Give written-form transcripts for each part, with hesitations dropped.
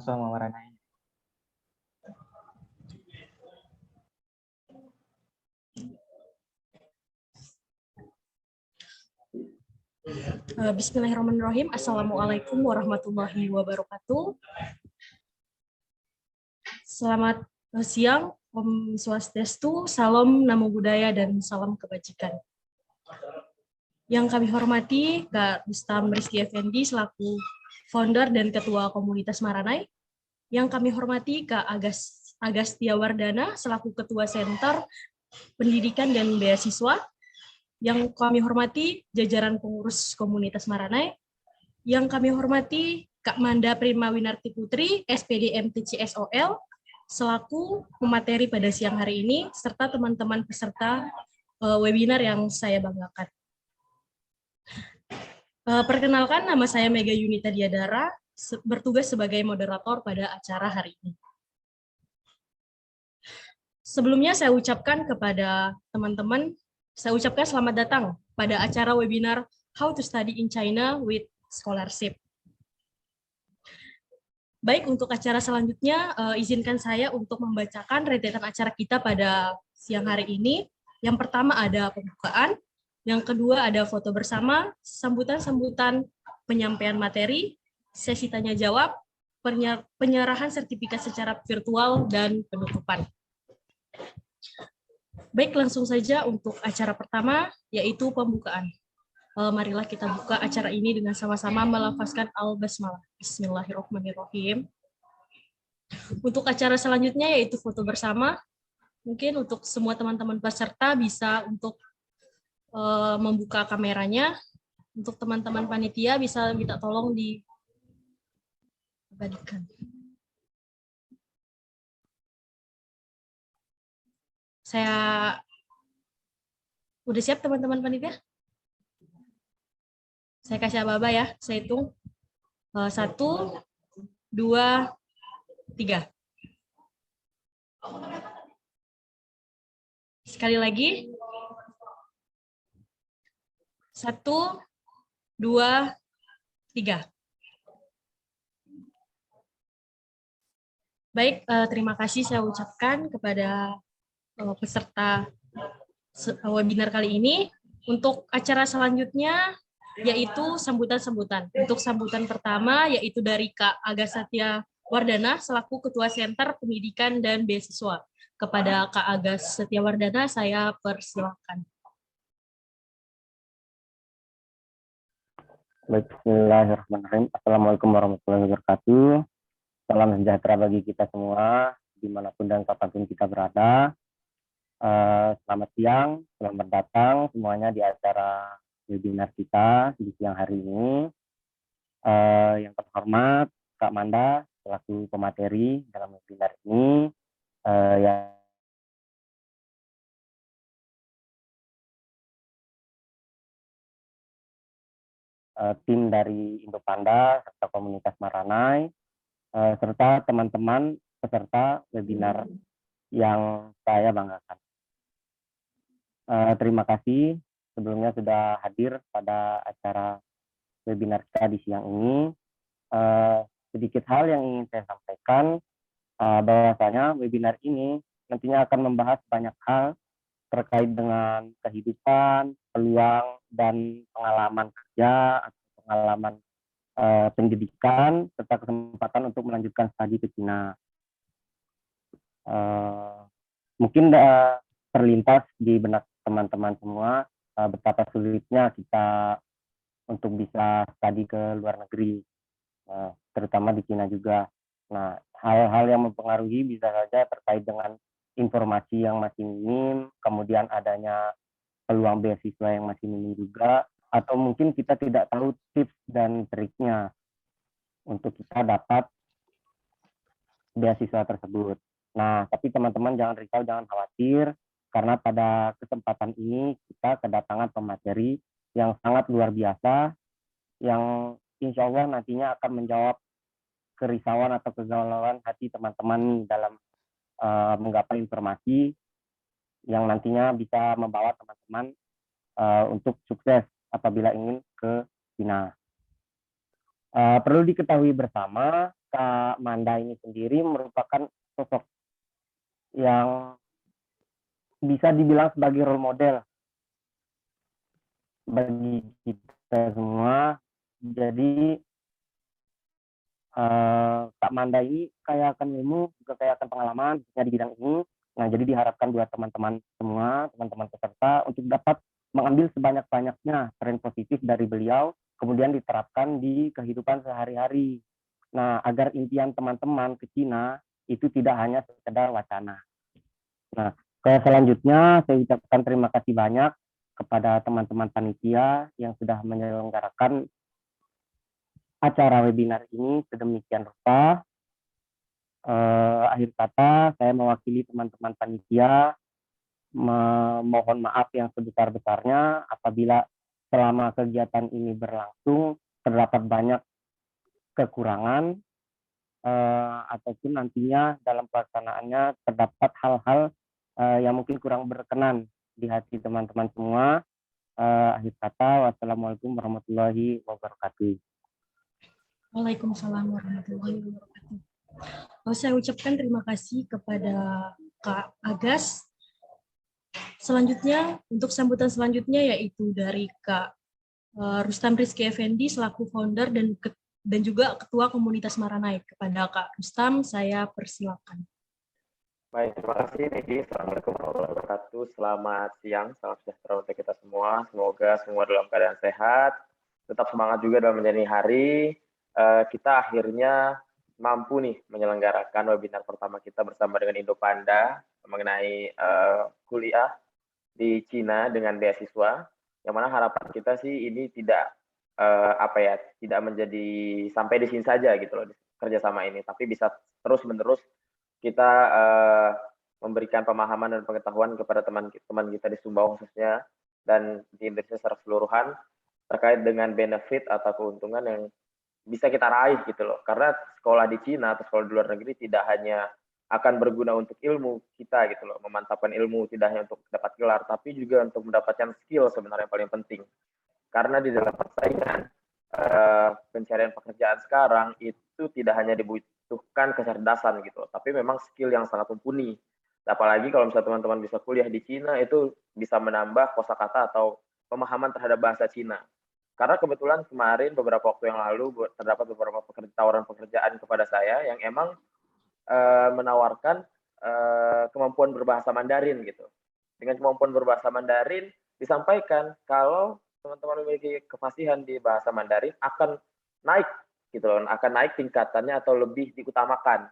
sama Maranai. Bismillahirrahmanirrahim. Assalamualaikum warahmatullahi wabarakatuh. Selamat siang, Om Swastiastu, salam namo buddhaya, dan salam kebajikan. Yang kami hormati Kak Rustam Rizky Effendi selaku founder dan ketua komunitas Maranai. Yang kami hormati Kak Agastya Wardana selaku ketua Center Pendidikan dan Beasiswa. Yang kami hormati jajaran pengurus komunitas Maranai. Yang kami hormati Kak Manda Prima Winarti Putri, SPD MTCSOL, selaku pemateri pada siang hari ini, serta teman-teman peserta webinar yang saya banggakan. Perkenalkan, nama saya Mega Yunita Diadara, bertugas sebagai moderator pada acara hari ini. Sebelumnya saya ucapkan kepada teman-teman, saya ucapkan selamat datang pada acara webinar How to Study in China with Scholarship. Baik, untuk acara selanjutnya, izinkan saya untuk membacakan rentetan acara kita pada siang hari ini. Yang pertama ada pembukaan, yang kedua ada foto bersama, sambutan-sambutan penyampaian materi, sesi tanya-jawab, penyerahan sertifikat secara virtual, dan penutupan. Baik, langsung saja untuk acara pertama, yaitu pembukaan. Marilah kita buka acara ini dengan sama-sama melafazkan al-basmalah. Bismillahirrahmanirrahim. Untuk acara selanjutnya yaitu foto bersama. Mungkin untuk semua teman-teman peserta bisa untuk membuka kameranya. Untuk teman-teman panitia bisa minta tolong diabadikan. Saya udah siap teman-teman panitia? Saya kasih aba-aba ya, saya hitung. 1, 2, 3. Sekali lagi. 1, 2, 3. Baik, terima kasih saya ucapkan kepada peserta webinar kali ini. Untuk acara selanjutnya yaitu sambutan-sambutan. Untuk sambutan pertama yaitu dari Kak Agastya Wardana selaku Ketua Center Pendidikan dan Beasiswa. Kepada Kak Agastya Wardana saya persilakan. Bismillahirrahmanirrahim. Assalamualaikum warahmatullahi wabarakatuh. Salam sejahtera bagi kita semua, dimanapun dan kapanpun kita berada. Selamat siang, selamat datang semuanya di acara webinar kita di siang hari ini. Yang terhormat Kak Manda selaku pemateri dalam webinar ini, tim dari Indopanda serta komunitas Maranai, serta teman-teman peserta webinar yang saya banggakan. Terima kasih sebelumnya sudah hadir pada acara webinar kita di siang ini. Sedikit hal yang ingin saya sampaikan, bahwasanya webinar ini nantinya akan membahas banyak hal terkait dengan kehidupan, peluang, dan pengalaman kerja atau pengalaman pendidikan serta kesempatan untuk melanjutkan studi ke Cina. Mungkin terlintas di benak teman-teman semua betapa sulitnya kita untuk bisa studi ke luar negeri, terutama di Cina juga. Nah, hal-hal yang mempengaruhi bisa saja terkait dengan informasi yang masih minim, kemudian adanya peluang beasiswa yang masih minim juga, atau mungkin kita tidak tahu tips dan triknya untuk kita dapat beasiswa tersebut. Nah, tapi teman-teman jangan risau, jangan khawatir, karena pada kesempatan ini kita kedatangan pemateri yang sangat luar biasa, yang insya Allah nantinya akan menjawab kerisauan atau kegalauan hati teman-teman dalam menggapai informasi yang nantinya bisa membawa teman-teman untuk sukses apabila ingin ke Cina. Perlu diketahui bersama, Kak Manda ini sendiri merupakan sosok yang bisa dibilang sebagai role model bagi kita semua. Jadi Kak Manda ini kaya akan ilmu, juga kaya akan pengalaman khususnya di bidang ini. Nah, jadi diharapkan buat teman-teman semua, teman-teman peserta untuk dapat mengambil sebanyak-banyaknya tren positif dari beliau, kemudian diterapkan di kehidupan sehari-hari. Nah, agar impian teman-teman ke Cina itu tidak hanya sekedar wacana. Nah, selanjutnya saya ucapkan terima kasih banyak kepada teman-teman panitia yang sudah menyelenggarakan acara webinar ini sedemikian rupa. Akhir kata, saya mewakili teman-teman panitia memohon maaf yang sebesar-besarnya apabila selama kegiatan ini berlangsung terdapat banyak kekurangan ataupun nantinya dalam pelaksanaannya terdapat hal-hal yang mungkin kurang berkenan di hati teman-teman semua. Akhir kata, wassalamualaikum warahmatullahi wabarakatuh. Waalaikumsalam warahmatullahi wabarakatuh. Saya ucapkan terima kasih kepada Kak Agas. Selanjutnya, untuk sambutan selanjutnya yaitu dari Kak Rustam Rizky Effendi selaku founder dan juga Ketua Komunitas Maranai. Kepada Kak Rustam, saya persilakan. Baik, terima kasih Niki. Assalamualaikum warahmatullahi wabarakatuh. Selamat siang, salam sejahtera untuk kita semua. Semoga semua dalam keadaan sehat, tetap semangat juga dalam menjalani hari. Kita akhirnya mampu nih menyelenggarakan webinar pertama kita bersama dengan Indopanda mengenai kuliah di Cina dengan beasiswa. Yang mana harapan kita sih ini tidak tidak menjadi sampai di sini saja gitu loh kerjasama ini, tapi bisa terus-menerus kita memberikan pemahaman dan pengetahuan kepada teman-teman kita di Sumbawa khususnya dan di Indonesia secara keseluruhan terkait dengan benefit atau keuntungan yang bisa kita raih gitu loh. Karena sekolah di Cina atau sekolah di luar negeri tidak hanya akan berguna untuk ilmu kita gitu loh, memantapkan ilmu tidak hanya untuk dapat gelar, tapi juga untuk mendapatkan skill sebenarnya yang paling penting. Karena di dalam persaingan pencarian pekerjaan sekarang itu tidak hanya dibutuhkan kecerdasan gitu, tapi memang skill yang sangat mumpuni. Apalagi kalau misalnya teman-teman bisa kuliah di Cina, itu bisa menambah kosakata atau pemahaman terhadap bahasa Cina. Karena kebetulan kemarin beberapa waktu yang lalu terdapat beberapa tawaran pekerjaan kepada saya yang emang menawarkan kemampuan berbahasa Mandarin gitu. Dengan kemampuan berbahasa Mandarin disampaikan kalau teman-teman memiliki kefasihan di bahasa Mandarin akan naik gitu loh, akan naik tingkatannya atau lebih diutamakan.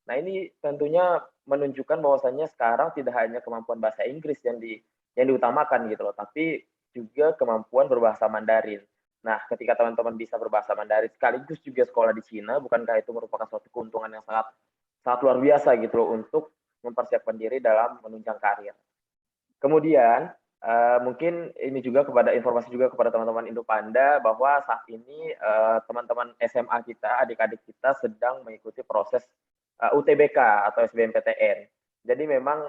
Nah, ini tentunya menunjukkan bahwasannya sekarang tidak hanya kemampuan bahasa Inggris yang diutamakan gitu loh, tapi juga kemampuan berbahasa Mandarin. Nah, ketika teman-teman bisa berbahasa Mandarin sekaligus juga sekolah di Cina, bukankah itu merupakan suatu keuntungan yang sangat luar biasa gitu loh untuk mempersiapkan diri dalam menunjang karir. Kemudian mungkin ini juga informasi juga kepada teman-teman Indopanda bahwa saat ini teman-teman SMA kita, adik-adik kita sedang mengikuti proses UTBK atau SBMPTN. Jadi memang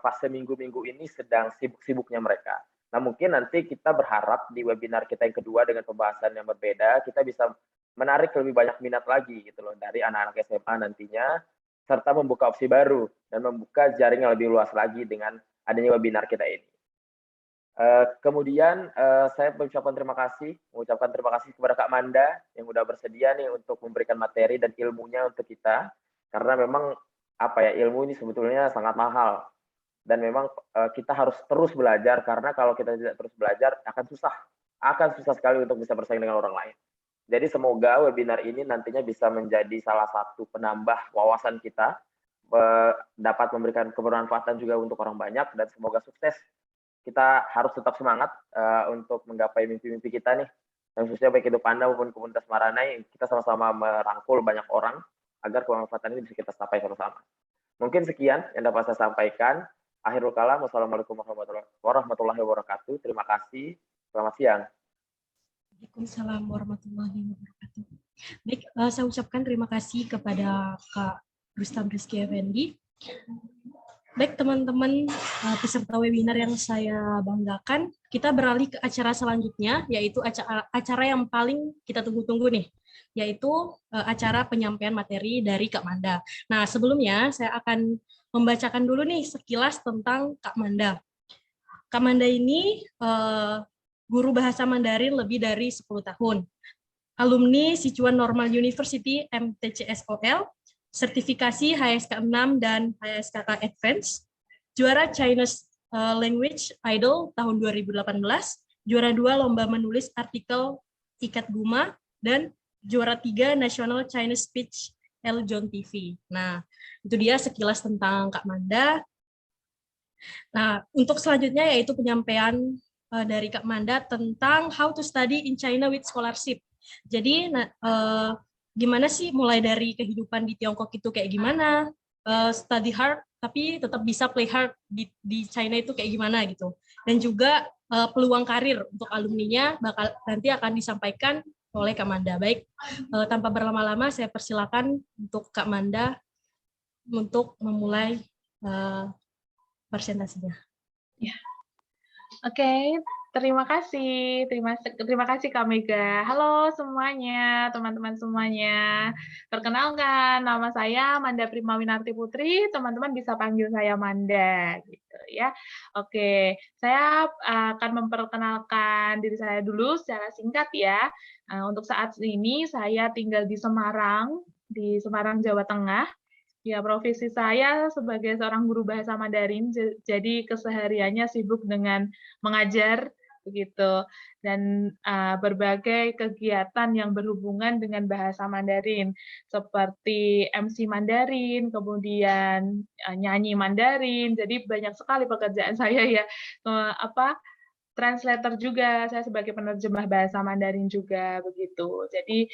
fase minggu-minggu ini sedang sibuk-sibuknya mereka. Nah, mungkin nanti kita berharap di webinar kita yang kedua dengan pembahasan yang berbeda, kita bisa menarik lebih banyak minat lagi gitu loh dari anak-anak SMA nantinya, serta membuka opsi baru dan membuka jaring yang lebih luas lagi dengan adanya webinar kita ini. Kemudian saya mengucapkan terima kasih kepada Kak Manda yang sudah bersedia nih untuk memberikan materi dan ilmunya untuk kita, karena memang ilmu ini sebetulnya sangat mahal dan memang kita harus terus belajar, karena kalau kita tidak terus belajar akan susah sekali untuk bisa bersaing dengan orang lain. Jadi semoga webinar ini nantinya bisa menjadi salah satu penambah wawasan kita, dapat memberikan kebermanfaatan juga untuk orang banyak, dan semoga sukses. Kita harus tetap semangat untuk menggapai mimpi-mimpi kita nih, dan khususnya baik Indopanda maupun komunitas Maranai, kita sama-sama merangkul banyak orang agar kebermanfaatan ini bisa kita capai sama-sama. Mungkin sekian yang dapat saya sampaikan. Akhirul kalam, wassalamualaikum warahmatullahi wabarakatuh. Terima kasih. Selamat siang. Waalaikumsalam warahmatullahi wabarakatuh. Baik, saya ucapkan terima kasih kepada Kak Rustam Rizky Effendi. Baik teman-teman peserta webinar yang saya banggakan, kita beralih ke acara selanjutnya, yaitu acara yang paling kita tunggu-tunggu nih, yaitu acara penyampaian materi dari Kak Manda. Nah, sebelumnya saya akan membacakan dulu nih sekilas tentang Kak Manda. Kak Manda ini guru bahasa Mandarin lebih dari 10 tahun. Alumni Sichuan Normal University MTCSOL, sertifikasi HSK 6 dan HSKK Advance, juara Chinese Language Idol tahun 2018, juara 2 lomba menulis artikel Ikat Guma, dan juara 3 National Chinese Speech El John TV. Nah, itu dia sekilas tentang Kak Manda. Nah, untuk selanjutnya yaitu penyampaian dari Kak Manda tentang how to study in China with scholarship. Jadi, gimana sih mulai dari kehidupan di Tiongkok itu kayak gimana, study hard tapi tetap bisa play hard di China itu kayak gimana gitu. Dan juga peluang karir untuk alumninya nanti akan disampaikan oleh Kak Manda. Baik, tanpa berlama-lama saya persilakan untuk Kak Manda untuk memulai presentasinya. Ya. Oke, terima kasih. Terima kasih Kak Mega. Halo semuanya, teman-teman semuanya. Perkenalkan, nama saya Manda Primawinarti Putri. Teman-teman bisa panggil saya Manda, gitu ya. Oke, saya akan memperkenalkan diri saya dulu secara singkat ya. Untuk saat ini saya tinggal di Semarang, Jawa Tengah. Ya, profesi saya sebagai seorang guru bahasa Mandarin, jadi kesehariannya sibuk dengan mengajar, begitu, dan berbagai kegiatan yang berhubungan dengan bahasa Mandarin, seperti MC Mandarin, kemudian nyanyi Mandarin, jadi banyak sekali pekerjaan saya ya, translator juga, saya sebagai penerjemah bahasa Mandarin juga, begitu. Jadi,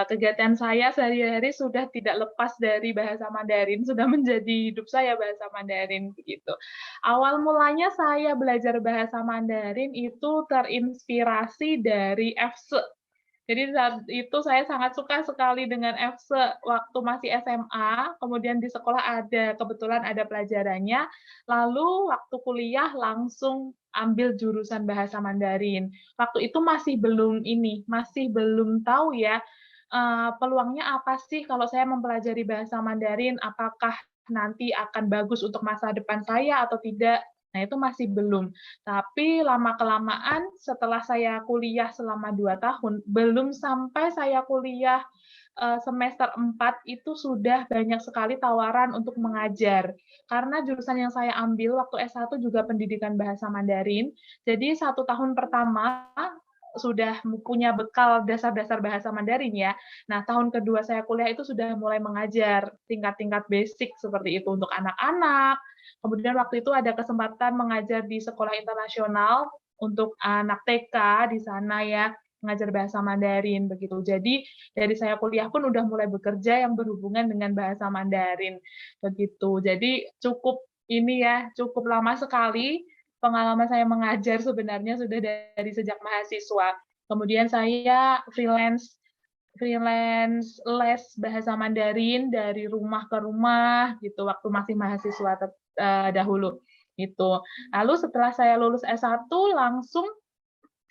kegiatan saya sehari-hari sudah tidak lepas dari bahasa Mandarin, sudah menjadi hidup saya bahasa Mandarin, begitu. Awal mulanya saya belajar bahasa Mandarin itu terinspirasi dari EFSE. Jadi saat itu saya sangat suka sekali dengan EFSE waktu masih SMA, kemudian di sekolah kebetulan ada pelajarannya, lalu waktu kuliah langsung ambil jurusan bahasa Mandarin. Waktu itu masih belum tahu ya, peluangnya apa sih kalau saya mempelajari bahasa Mandarin, apakah nanti akan bagus untuk masa depan saya atau tidak. Nah, itu masih belum. Tapi lama-kelamaan setelah saya kuliah selama 2 tahun, belum sampai saya kuliah semester 4 itu sudah banyak sekali tawaran untuk mengajar. Karena jurusan yang saya ambil waktu S1 juga pendidikan bahasa Mandarin, jadi 1 tahun pertama sudah punya bekal dasar-dasar bahasa Mandarin ya. Nah, tahun kedua saya kuliah itu sudah mulai mengajar tingkat-tingkat basic seperti itu untuk anak-anak. Kemudian waktu itu ada kesempatan mengajar di sekolah internasional untuk anak TK di sana ya, mengajar bahasa Mandarin begitu. Jadi dari saya kuliah pun udah mulai bekerja yang berhubungan dengan bahasa Mandarin begitu. Jadi cukup lama sekali pengalaman saya mengajar sebenarnya sudah dari sejak mahasiswa. Kemudian saya freelance les bahasa Mandarin dari rumah ke rumah gitu waktu masih mahasiswa dahulu gitu. Lalu setelah saya lulus S1 langsung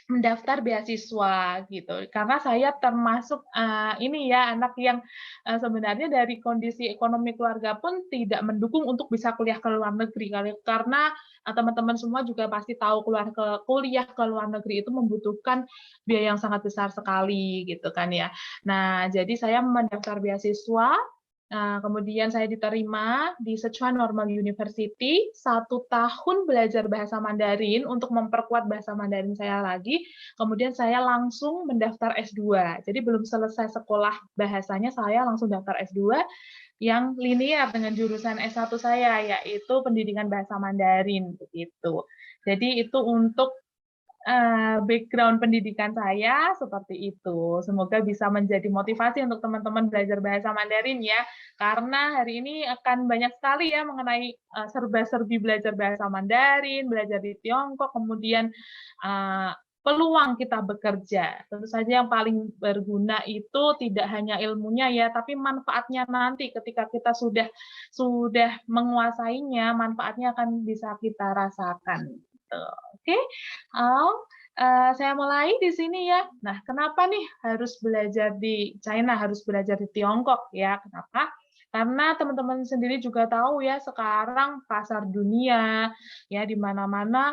mendaftar beasiswa gitu karena saya termasuk anak yang sebenarnya dari kondisi ekonomi keluarga pun tidak mendukung untuk bisa kuliah ke luar negeri karena teman-teman semua juga pasti tahu kuliah ke luar negeri itu membutuhkan biaya yang sangat besar sekali gitu kan ya. Nah, jadi saya mendaftar beasiswa. Kemudian saya diterima di Sichuan Normal University, 1 tahun belajar bahasa Mandarin untuk memperkuat bahasa Mandarin saya lagi, kemudian saya langsung mendaftar S2. Jadi belum selesai sekolah bahasanya, saya langsung daftar S2 yang linear dengan jurusan S1 saya, yaitu pendidikan bahasa Mandarin. Begitu. Jadi itu untuk background pendidikan saya seperti itu. Semoga bisa menjadi motivasi untuk teman-teman belajar bahasa Mandarin ya, karena hari ini akan banyak sekali ya mengenai serba-serbi belajar bahasa Mandarin, belajar di Tiongkok, kemudian peluang kita bekerja. Tentu saja yang paling berguna itu tidak hanya ilmunya ya, tapi manfaatnya nanti ketika kita sudah menguasainya, manfaatnya akan bisa kita rasakan. gitu. Oke, saya mulai di sini ya. Nah, kenapa nih harus belajar di China, harus belajar di Tiongkok ya? Kenapa? Karena teman-teman sendiri juga tahu ya, sekarang pasar dunia ya di mana-mana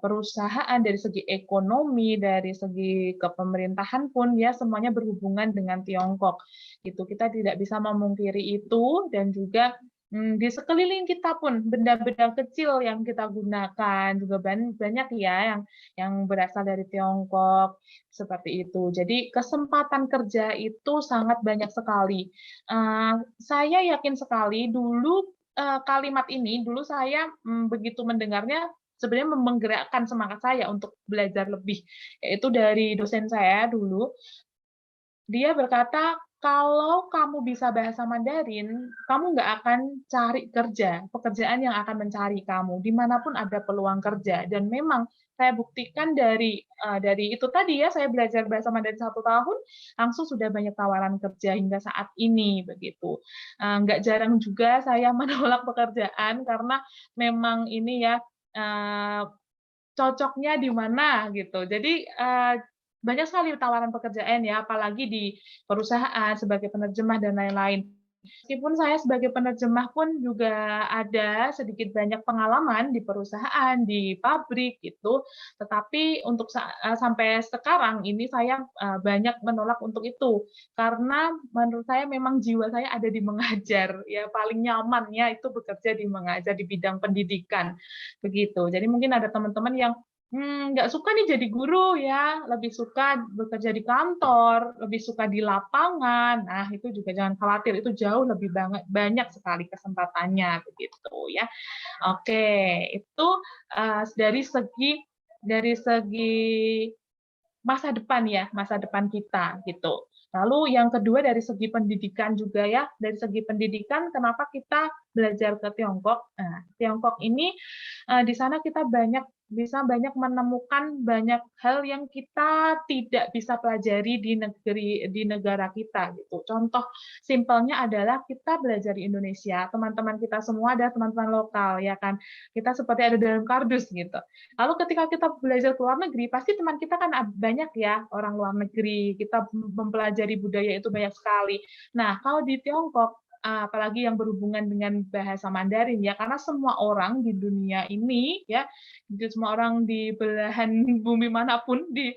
perusahaan dari segi ekonomi, dari segi kepemerintahan pun ya semuanya berhubungan dengan Tiongkok. Gitu. Kita tidak bisa memungkiri itu dan juga di sekeliling kita pun benda-benda kecil yang kita gunakan juga banyak ya yang berasal dari Tiongkok seperti itu. Jadi kesempatan kerja itu sangat banyak sekali. Saya yakin sekali dulu kalimat ini dulu saya begitu mendengarnya sebenarnya menggerakkan semangat saya untuk belajar lebih, yaitu dari dosen saya dulu. Dia berkata, kalau kamu bisa bahasa Mandarin, kamu nggak akan cari kerja, pekerjaan yang akan mencari kamu, dimanapun ada peluang kerja. Dan memang saya buktikan dari itu tadi ya, saya belajar bahasa Mandarin 1 tahun, langsung sudah banyak tawaran kerja hingga saat ini begitu. Nggak jarang juga saya menolak pekerjaan karena memang ini ya cocoknya di mana gitu. Jadi banyak sekali tawaran pekerjaan ya, apalagi di perusahaan sebagai penerjemah dan lain-lain. Meskipun saya sebagai penerjemah pun juga ada sedikit banyak pengalaman di perusahaan, di pabrik gitu, tetapi untuk sampai sekarang ini saya banyak menolak untuk itu karena menurut saya memang jiwa saya ada di mengajar ya, paling nyamannya itu bekerja di mengajar di bidang pendidikan begitu. Jadi mungkin ada teman-teman yang nggak suka nih jadi guru ya, lebih suka bekerja di kantor, lebih suka di lapangan. Nah, itu juga jangan khawatir, itu jauh lebih banyak sekali kesempatannya begitu ya. Oke, itu dari segi masa depan ya, masa depan kita gitu. Lalu yang kedua dari segi pendidikan juga ya, dari segi pendidikan kenapa kita belajar ke Tiongkok? Nah, Tiongkok ini di sana kita bisa banyak menemukan banyak hal yang kita tidak bisa pelajari di negara kita gitu. Contoh simpelnya adalah kita belajar di Indonesia, teman-teman kita semua adalah teman-teman lokal ya kan. Kita seperti ada dalam kardus gitu. Lalu ketika kita belajar ke luar negeri, pasti teman kita kan banyak ya orang luar negeri. Kita mempelajari budaya itu banyak sekali. Nah, kalau di Tiongkok apalagi yang berhubungan dengan bahasa Mandarin ya, karena semua orang di dunia ini ya, semua orang di belahan bumi manapun dari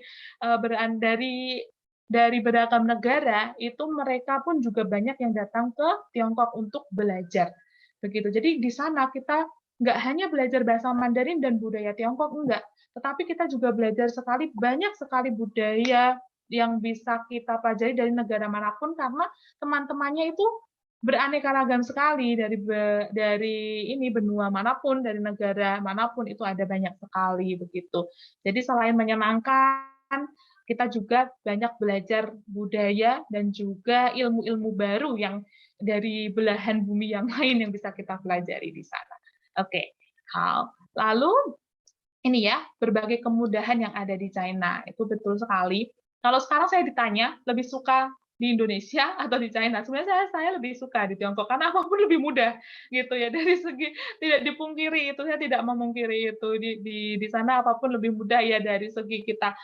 beragam negara itu mereka pun juga banyak yang datang ke Tiongkok untuk belajar begitu. Jadi di sana kita nggak hanya belajar bahasa Mandarin dan budaya Tiongkok, enggak, tetapi kita juga belajar banyak sekali budaya yang bisa kita pelajari dari negara manapun karena teman-temannya itu beraneka ragam sekali dari ini benua manapun, dari negara manapun itu ada banyak sekali begitu. Jadi selain menyenangkan, kita juga banyak belajar budaya dan juga ilmu-ilmu baru yang dari belahan bumi yang lain yang bisa kita pelajari di sana. Oke, lalu ini ya berbagai kemudahan yang ada di China itu betul sekali. Kalau sekarang saya ditanya lebih suka di Indonesia atau di China, sebenarnya saya lebih suka di Tiongkok karena apapun lebih mudah gitu ya, dari segi tidak dipungkiri itu, saya tidak memungkiri itu di sana apapun lebih mudah ya, dari segi kita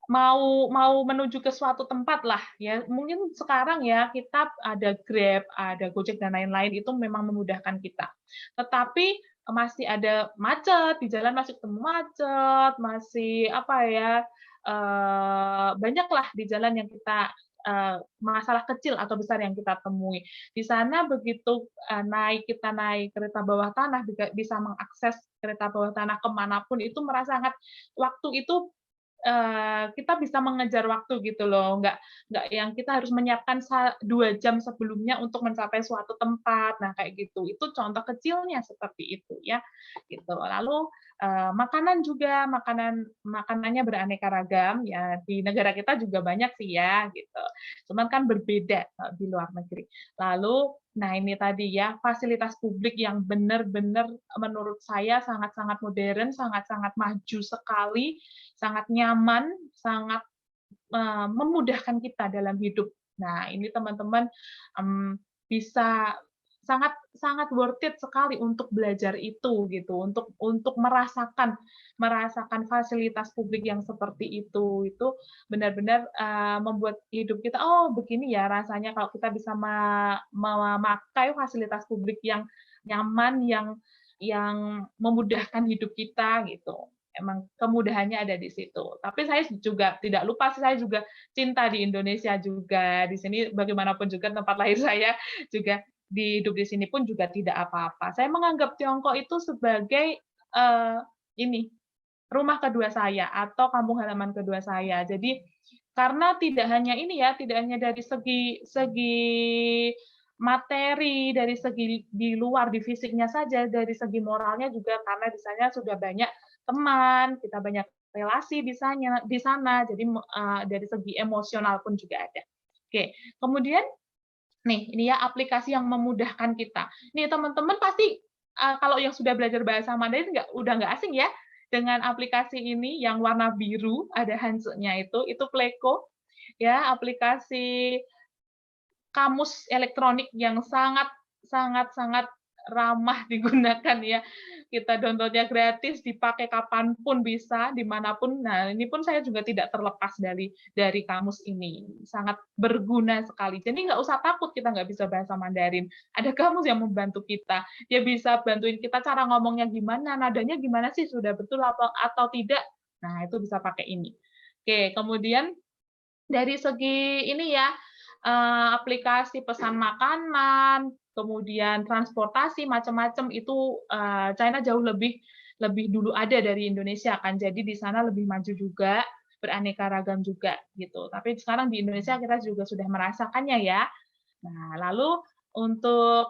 mau menuju ke suatu tempat lah ya, mungkin sekarang ya kita ada Grab, ada Gojek dan lain-lain itu memang memudahkan kita, tetapi masih ada macet di jalan, masih ketemu macet, masih apa ya, banyaklah di jalan yang kita masalah kecil atau besar yang kita temui. Di sana begitu kita naik kereta bawah tanah, bisa mengakses kereta bawah tanah kemanapun, itu merasa sangat waktu itu kita bisa mengejar waktu gitu loh, nggak yang kita harus menyiapkan 2 jam sebelumnya untuk mencapai suatu tempat. Nah kayak gitu, itu contoh kecilnya seperti itu ya, gitu. Lalu makanan juga, makanannya beraneka ragam ya, di negara kita juga banyak sih ya gitu. Cuman kan berbeda di luar negeri. Lalu nah ini tadi ya, fasilitas publik yang benar-benar menurut saya sangat-sangat modern, sangat-sangat maju sekali, sangat nyaman, sangat memudahkan kita dalam hidup. Nah, ini teman-teman bisa sangat sangat worth it sekali untuk belajar itu gitu, untuk merasakan fasilitas publik yang seperti itu benar-benar membuat hidup kita, oh begini ya rasanya kalau kita bisa memakai fasilitas publik yang nyaman, yang memudahkan hidup kita gitu. Emang kemudahannya ada di situ. Tapi saya juga tidak lupa sih, saya juga cinta di Indonesia juga. Di sini bagaimanapun juga tempat lahir saya juga hidup di sini pun juga tidak apa-apa. Saya menganggap Tiongkok itu sebagai ini rumah kedua saya atau kampung halaman kedua saya. Jadi karena tidak hanya ini ya, tidak hanya dari segi materi, dari segi di luar, di fisiknya saja, dari segi moralnya juga karena di sana sudah banyak teman, kita banyak relasi di sana, jadi dari segi emosional pun juga ada. Oke, kemudian nih, ini ya aplikasi yang memudahkan kita. Nih teman-teman pasti kalau yang sudah belajar bahasa Mandarin udah nggak asing ya dengan aplikasi ini yang warna biru, ada Hanzi-nya itu Pleco, ya aplikasi kamus elektronik yang sangat ramah digunakan ya. Kita download-nya gratis, dipakai kapanpun bisa, dimanapun. Nah, ini pun saya juga tidak terlepas dari kamus ini. Sangat berguna sekali. Jadi nggak usah takut kita nggak bisa bahasa Mandarin. Ada kamus yang membantu kita. Dia bisa bantuin kita cara ngomongnya gimana, nadanya gimana sih, sudah betul atau tidak. Nah, itu bisa pakai ini. Oke, kemudian dari segi ini ya, aplikasi pesan makanan, kemudian transportasi macam-macam itu China jauh lebih dulu ada dari Indonesia kan. Jadi di sana lebih maju juga, beraneka ragam juga gitu. Tapi sekarang di Indonesia kita juga sudah merasakannya ya. Nah, lalu untuk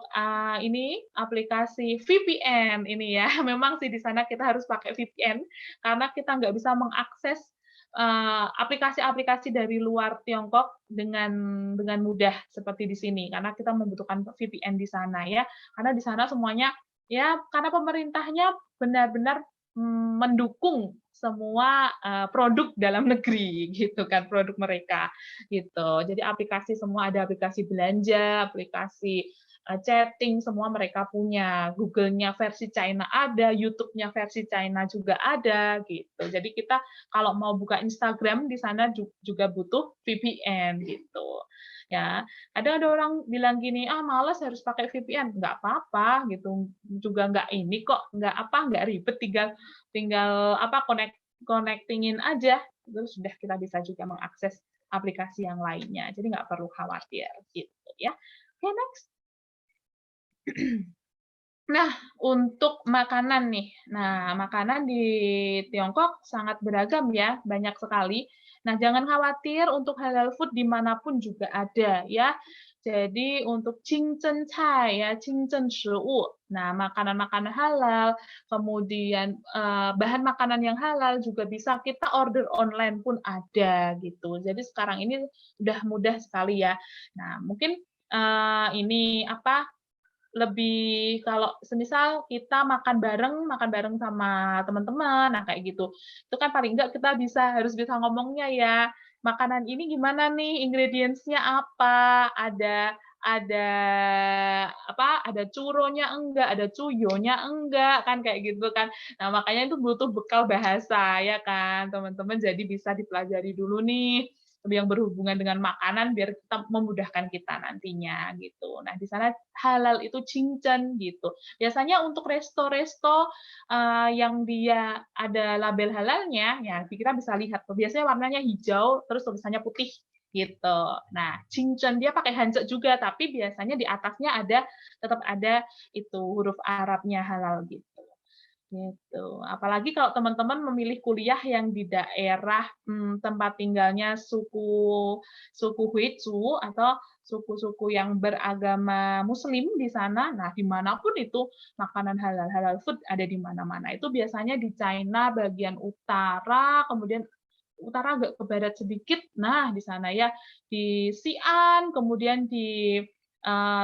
ini aplikasi VPN ini ya, memang sih di sana kita harus pakai VPN karena kita nggak bisa mengakses aplikasi-aplikasi dari luar Tiongkok dengan mudah seperti di sini karena kita membutuhkan VPN di sana ya, karena di sana semuanya ya karena pemerintahnya benar-benar mendukung semua produk dalam negeri gitu kan, produk mereka gitu. Jadi aplikasi semua ada, aplikasi belanja, aplikasi chatting, semua mereka punya. Google-nya versi China ada, YouTube-nya versi China juga ada gitu. Jadi kita kalau mau buka Instagram di sana juga butuh VPN gitu. Ya, ada orang bilang gini, malas harus pakai VPN, nggak apa-apa gitu, juga nggak ini kok, nggak ribet, tinggal connectingin aja, terus sudah kita bisa juga mengakses aplikasi yang lainnya, jadi nggak perlu khawatir gitu ya. Oke, next. Nah, untuk makanan nih. Nah, makanan di Tiongkok sangat beragam ya, banyak sekali. Nah, jangan khawatir untuk halal food dimanapun juga ada ya. Jadi untuk qingzhen cai ya, qingzhen shiwu. Nah, makanan-makanan halal, kemudian bahan makanan yang halal juga bisa kita order online pun ada gitu. Jadi sekarang ini udah mudah sekali ya. Nah, mungkin ini lebih kalau semisal kita makan bareng sama teman-teman, nah kayak gitu. Itu kan paling enggak kita harus bisa ngomongnya ya. Makanan ini gimana nih, ingredients-nya apa? Ada curonya enggak, ada cuyonya enggak, kan kayak gitu kan. Nah, makanya itu butuh bekal bahasa ya kan, teman-teman. Jadi bisa dipelajari dulu nih yang berhubungan dengan makanan biar kita memudahkan kita nantinya gitu. Nah, di sana halal itu cincin gitu. Biasanya untuk resto-resto yang dia ada label halalnya, ya kita bisa lihat. Biasanya warnanya hijau, terus tulisannya putih gitu. Nah, cincin dia pakai hancur juga, tapi biasanya di atasnya tetap ada itu huruf Arabnya halal gitu. Gitu. Apalagi kalau teman-teman memilih kuliah yang di daerah tempat tinggalnya suku Huizu atau suku-suku yang beragama Muslim di sana, nah dimanapun itu makanan halal food ada di mana-mana. Itu biasanya di China bagian utara, kemudian utara agak ke barat sedikit, nah di sana ya di Xi'an, kemudian di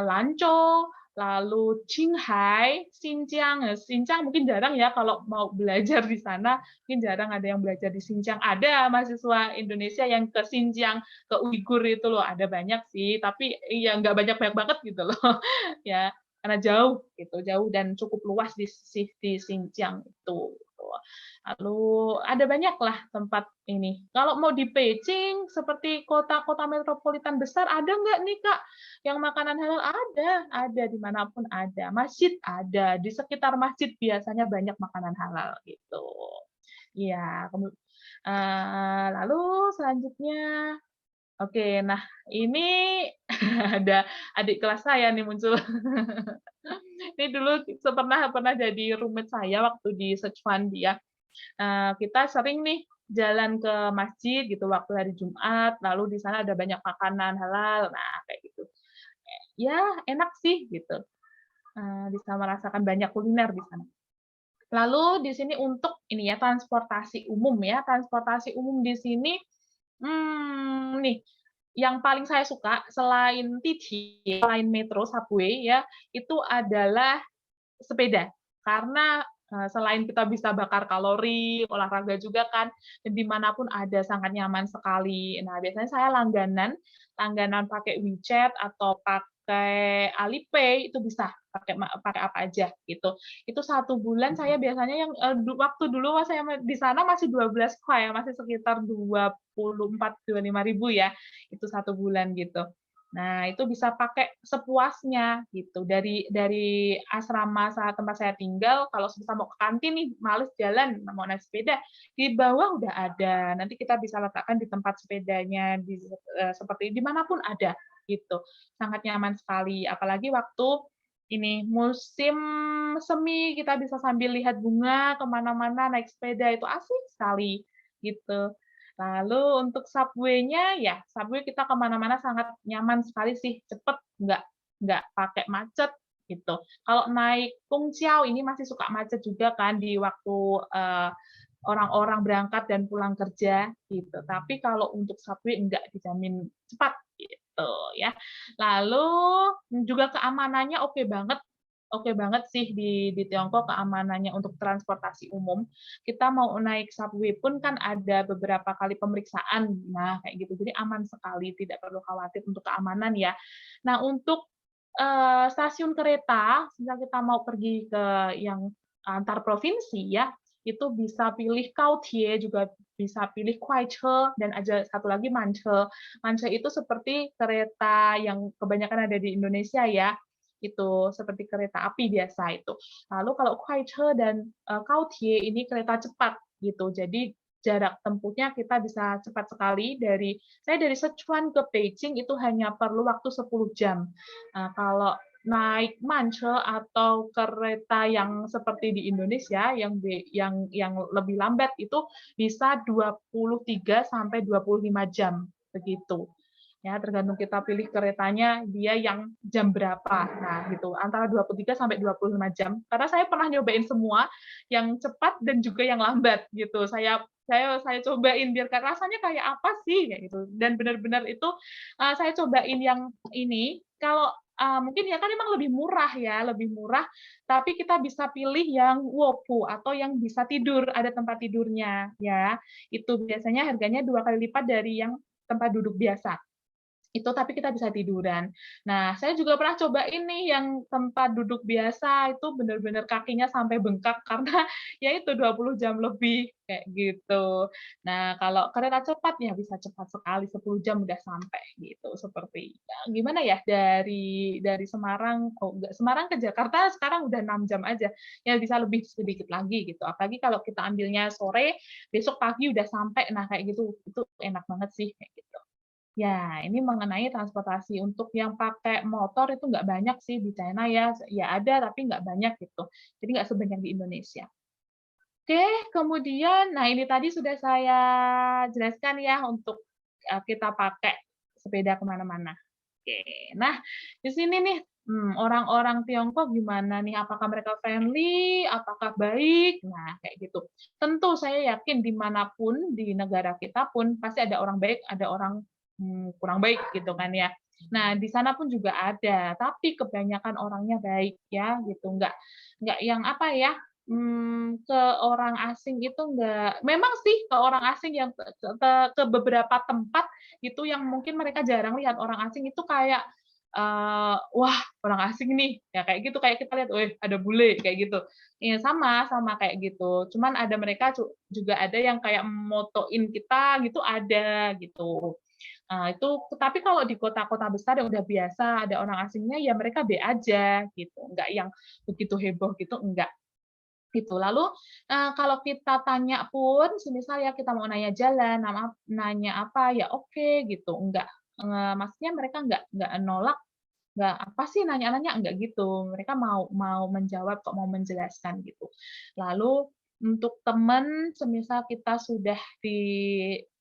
Lanzhou, lalu Qinghai, Xinjiang mungkin jarang ya kalau mau belajar di sana, mungkin jarang ada yang belajar di Xinjiang. Ada mahasiswa Indonesia yang ke Xinjiang, ke Uighur itu loh, ada banyak sih, tapi ya nggak banyak banget gitu loh. Ya, karena jauh gitu, jauh dan cukup luas di Xinjiang itu. Lalu ada banyaklah tempat ini. Kalau mau di Beijing seperti kota-kota metropolitan besar, ada nggak nih Kak yang makanan halal? Ada dimanapun ada. Masjid ada, di sekitar masjid biasanya banyak makanan halal gitu. Iya, lalu selanjutnya, oke, nah ini ada adik kelas saya nih muncul. Ini dulu pernah jadi roommate saya waktu di Sichuan dia. Kita sering nih jalan ke masjid gitu waktu hari Jumat, lalu di sana ada banyak makanan halal, nah kayak gitu. Ya enak sih gitu, bisa merasakan banyak kuliner di sana. Lalu di sini untuk ini ya, transportasi umum ya, transportasi umum di sini, nih, yang paling saya suka selain titi, selain metro, subway ya, itu adalah sepeda. Karena, selain kita bisa bakar kalori, olahraga juga kan, dan dimanapun ada, sangat nyaman sekali. Nah, biasanya saya langganan pakai WeChat atau pakai Alipay, itu bisa pakai apa aja, gitu. Itu 1 bulan saya biasanya yang, waktu dulu saya di sana masih 12 Kuai ya, masih sekitar 24.000-25.000 ya, itu 1 bulan, gitu. Nah, itu bisa pakai sepuasnya gitu. Dari asrama tempat saya tinggal, kalau misal mau ke kantin nih, males jalan, mau naik sepeda, di bawah udah ada. Nanti kita bisa letakkan di tempat sepedanya, seperti dimanapun ada gitu. Sangat nyaman sekali. Apalagi waktu ini musim semi, kita bisa sambil lihat bunga kemana-mana naik sepeda, itu asik sekali gitu. Lalu untuk subway-nya, ya subway kita kemana-mana sangat nyaman sekali sih, cepet, nggak pakai macet, gitu. Kalau naik Kungqiao ini masih suka macet juga kan di waktu orang-orang berangkat dan pulang kerja, gitu. Tapi kalau untuk subway nggak dijamin cepat, gitu ya. Lalu juga keamanannya oke banget sih di Tiongkok keamanannya untuk transportasi umum. Kita mau naik subway pun kan ada beberapa kali pemeriksaan. Nah, kayak gitu. Jadi aman sekali, tidak perlu khawatir untuk keamanan ya. Nah, untuk stasiun kereta, misal kita mau pergi ke yang antar provinsi ya, itu bisa pilih Gaotie, juga bisa pilih Kuaiche, dan ada satu lagi Manche. Manche itu seperti kereta yang kebanyakan ada di Indonesia ya, itu seperti kereta api biasa itu. Lalu kalau Kuaiche dan Gaotie ini kereta cepat gitu. Jadi jarak tempuhnya kita bisa cepat sekali saya dari Sichuan ke Beijing itu hanya perlu waktu 10 jam. Kalau naik Manche atau kereta yang seperti di Indonesia yang lebih lambat itu bisa 23 sampai 25 jam begitu. Ya, tergantung kita pilih keretanya dia yang jam berapa. Nah, gitu. Antara 23 sampai 25 jam. Karena saya pernah nyobain semua yang cepat dan juga yang lambat gitu. Saya cobain biar rasanya kayak apa sih kayak gitu. Dan benar-benar itu saya cobain yang ini kalau mungkin ya kan emang lebih murah ya, lebih murah, tapi kita bisa pilih yang wopu atau yang bisa tidur, ada tempat tidurnya ya. Itu biasanya harganya 2 kali lipat dari yang tempat duduk biasa. Itu tapi kita bisa tiduran. Nah, saya juga pernah coba ini yang tempat duduk biasa itu benar-benar kakinya sampai bengkak karena ya itu 20 jam lebih kayak gitu. Nah, kalau kereta cepat ya bisa cepat sekali 10 jam udah sampai gitu. Seperti gimana ya dari Semarang Semarang ke Jakarta sekarang udah 6 jam aja. Ya bisa lebih sedikit lagi gitu. Apalagi kalau kita ambilnya sore, besok pagi udah sampai. Nah, kayak gitu itu enak banget sih kayak gitu. Ya, ini mengenai transportasi. Untuk yang pakai motor itu nggak banyak sih di China ya. Ya ada, tapi nggak banyak gitu. Jadi nggak sebanyak di Indonesia. Oke, kemudian, nah ini tadi sudah saya jelaskan ya untuk kita pakai sepeda kemana-mana. Oke, nah di sini nih orang-orang Tiongkok gimana nih? Apakah mereka friendly? Apakah baik? Nah, kayak gitu. Tentu saya yakin dimanapun di negara kita pun pasti ada orang baik, ada orang kurang baik gitu kan ya. Nah, di sana pun juga ada, tapi kebanyakan orangnya baik ya gitu. Nggak yang apa ya? Ke orang asing itu enggak, memang sih ke orang asing yang ke beberapa tempat itu yang mungkin mereka jarang lihat orang asing itu kayak wah orang asing nih, ya kayak gitu, kayak kita lihat, wih ada bule kayak gitu. Ya sama kayak gitu. Cuman ada mereka juga ada yang kayak motoin kita gitu ada gitu. Nah, itu tapi kalau di kota-kota besar yang udah biasa ada orang asingnya ya mereka be aja gitu, enggak yang begitu heboh gitu, enggak. Gitu. Lalu, kalau kita tanya pun, semisal ya kita mau nanya jalan, nanya apa, ya oke gitu, enggak, maksudnya mereka enggak nolak, enggak, "Apa sih nanya-nanya?" Enggak gitu. Mereka mau mau menjawab kok, mau menjelaskan gitu. Lalu untuk teman, semisal kita sudah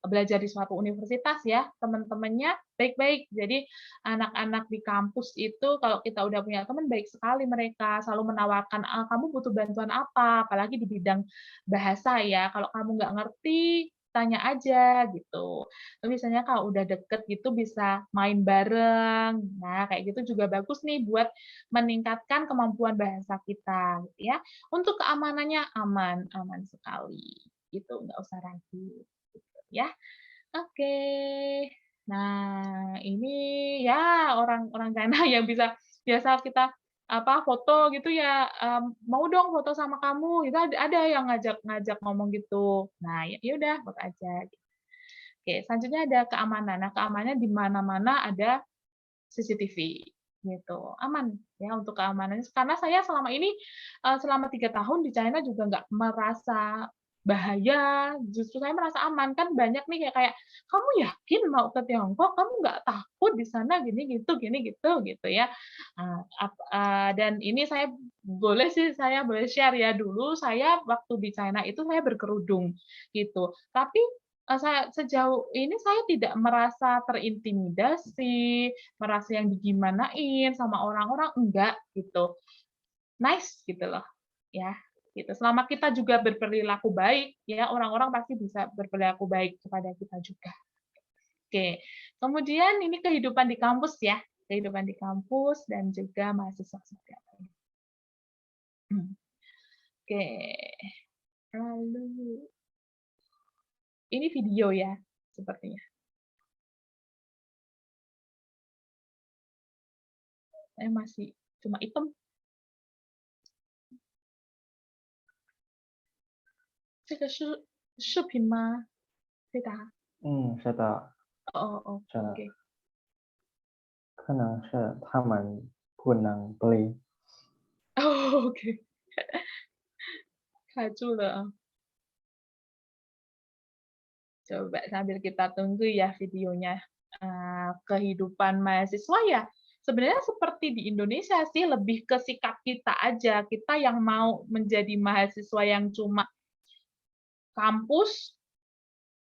belajar di suatu universitas ya, teman-temannya baik-baik. Jadi anak-anak di kampus itu kalau kita udah punya teman, baik sekali mereka, selalu menawarkan, "Kamu butuh bantuan apa?" Apalagi di bidang bahasa ya, "Kalau kamu nggak ngerti, tanya aja," gitu. Terus misalnya kalau udah deket gitu bisa main bareng. Nah, kayak gitu juga bagus nih buat meningkatkan kemampuan bahasa kita, gitu ya. Untuk keamanannya aman, aman sekali, gitu, nggak usah ragu, gitu ya. Oke. Nah, ini ya orang-orang China yang biasa kita foto gitu ya, "Mau dong foto sama kamu," itu ada yang ngajak ngomong gitu. Nah, ya udah foto aja. Oke, selanjutnya ada keamanan. Nah, keamanannya di mana-mana ada CCTV gitu, aman ya untuk keamanannya. Karena saya selama ini, selama 3 tahun di China juga nggak merasa bahaya, justru saya merasa aman. Kan banyak nih kayak, "Kamu yakin mau ke Tiongkok? Kamu nggak takut di sana gini gitu," gitu ya. Dan ini saya boleh share ya, dulu saya waktu di China itu saya berkerudung gitu. Tapi, sejauh ini saya tidak merasa terintimidasi, merasa yang digimanain sama orang-orang, enggak, gitu. Nice gitu loh, ya, gitu. Selama kita juga berperilaku baik, ya, orang-orang pasti bisa berperilaku baik kepada kita juga. Oke, kemudian ini kehidupan di kampus ya, kehidupan di kampus dan juga mahasiswa juga. Oke, lalu ini video ya, sepertinya. Masih cuma hitam. 这个是视频吗？对的。是的，哦，是的， OK。可能是他们不能 play。哦，OK，卡住了啊。Coba sambil kita tunggu ya videonya. Kehidupan mahasiswa ya sebenarnya seperti di Indonesia sih, lebih ke sikap kita aja. Kita yang mau menjadi mahasiswa yang cuma kampus,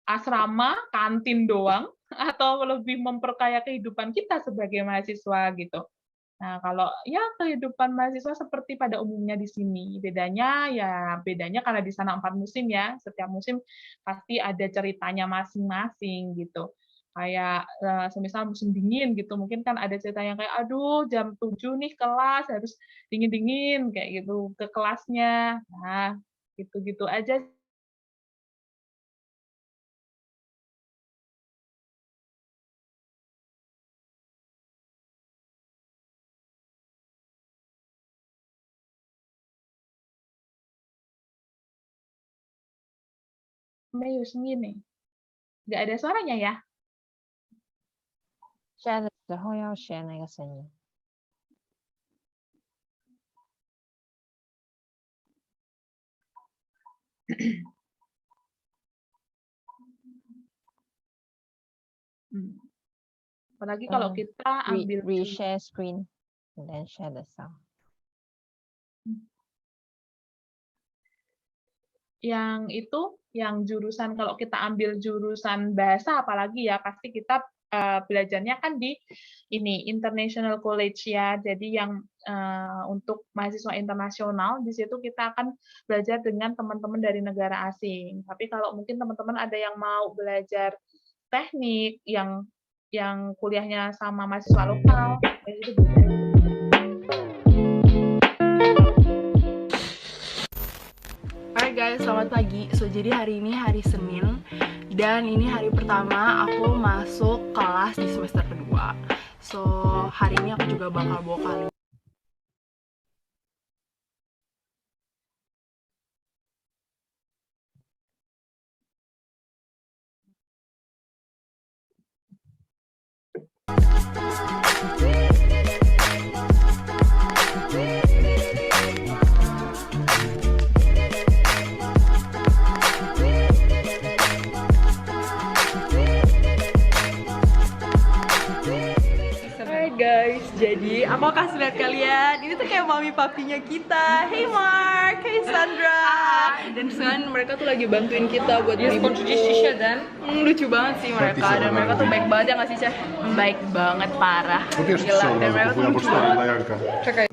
asrama, kantin doang, atau lebih memperkaya kehidupan kita sebagai mahasiswa gitu. Nah, kalau ya kehidupan mahasiswa seperti pada umumnya di sini. Bedanya karena di sana 4 musim ya. Setiap musim pasti ada ceritanya masing-masing gitu. Kayak semisal musim dingin gitu, mungkin kan ada cerita yang kayak aduh jam 7 nih kelas harus dingin-dingin kayak gitu ke kelasnya. Nah, gitu-gitu aja. 没有声音呢，nggak ada suaranya ya? 下的时候要选那个声音。Apalagi kalau kita ambil Reshare screen and then share the sound. Yang jurusan, kalau kita ambil jurusan bahasa apalagi ya, pasti kita belajarnya kan di ini International College ya. Jadi yang untuk mahasiswa internasional di situ kita akan belajar dengan teman-teman dari negara asing. Tapi kalau mungkin teman-teman ada yang mau belajar teknik yang kuliahnya sama mahasiswa lokal, itu bisa. Hai guys, selamat pagi. Jadi hari ini hari Senin dan ini hari pertama aku masuk kelas di semester kedua. So hari ini aku juga bakal bawa kalian. Hai guys, jadi aku kasih lihat kalian. Ini tuh kayak mami papinya kita. Hey Mark, hey Sandra. Dan sekarang mereka tuh lagi bantuin kita buat beli buku. Dan lucu banget sih mereka. Dan mereka tuh baik banget ya nggak sih, Ceh? Baik banget, parah. Gila. Dan mereka tuh lucu banget. Cek aja.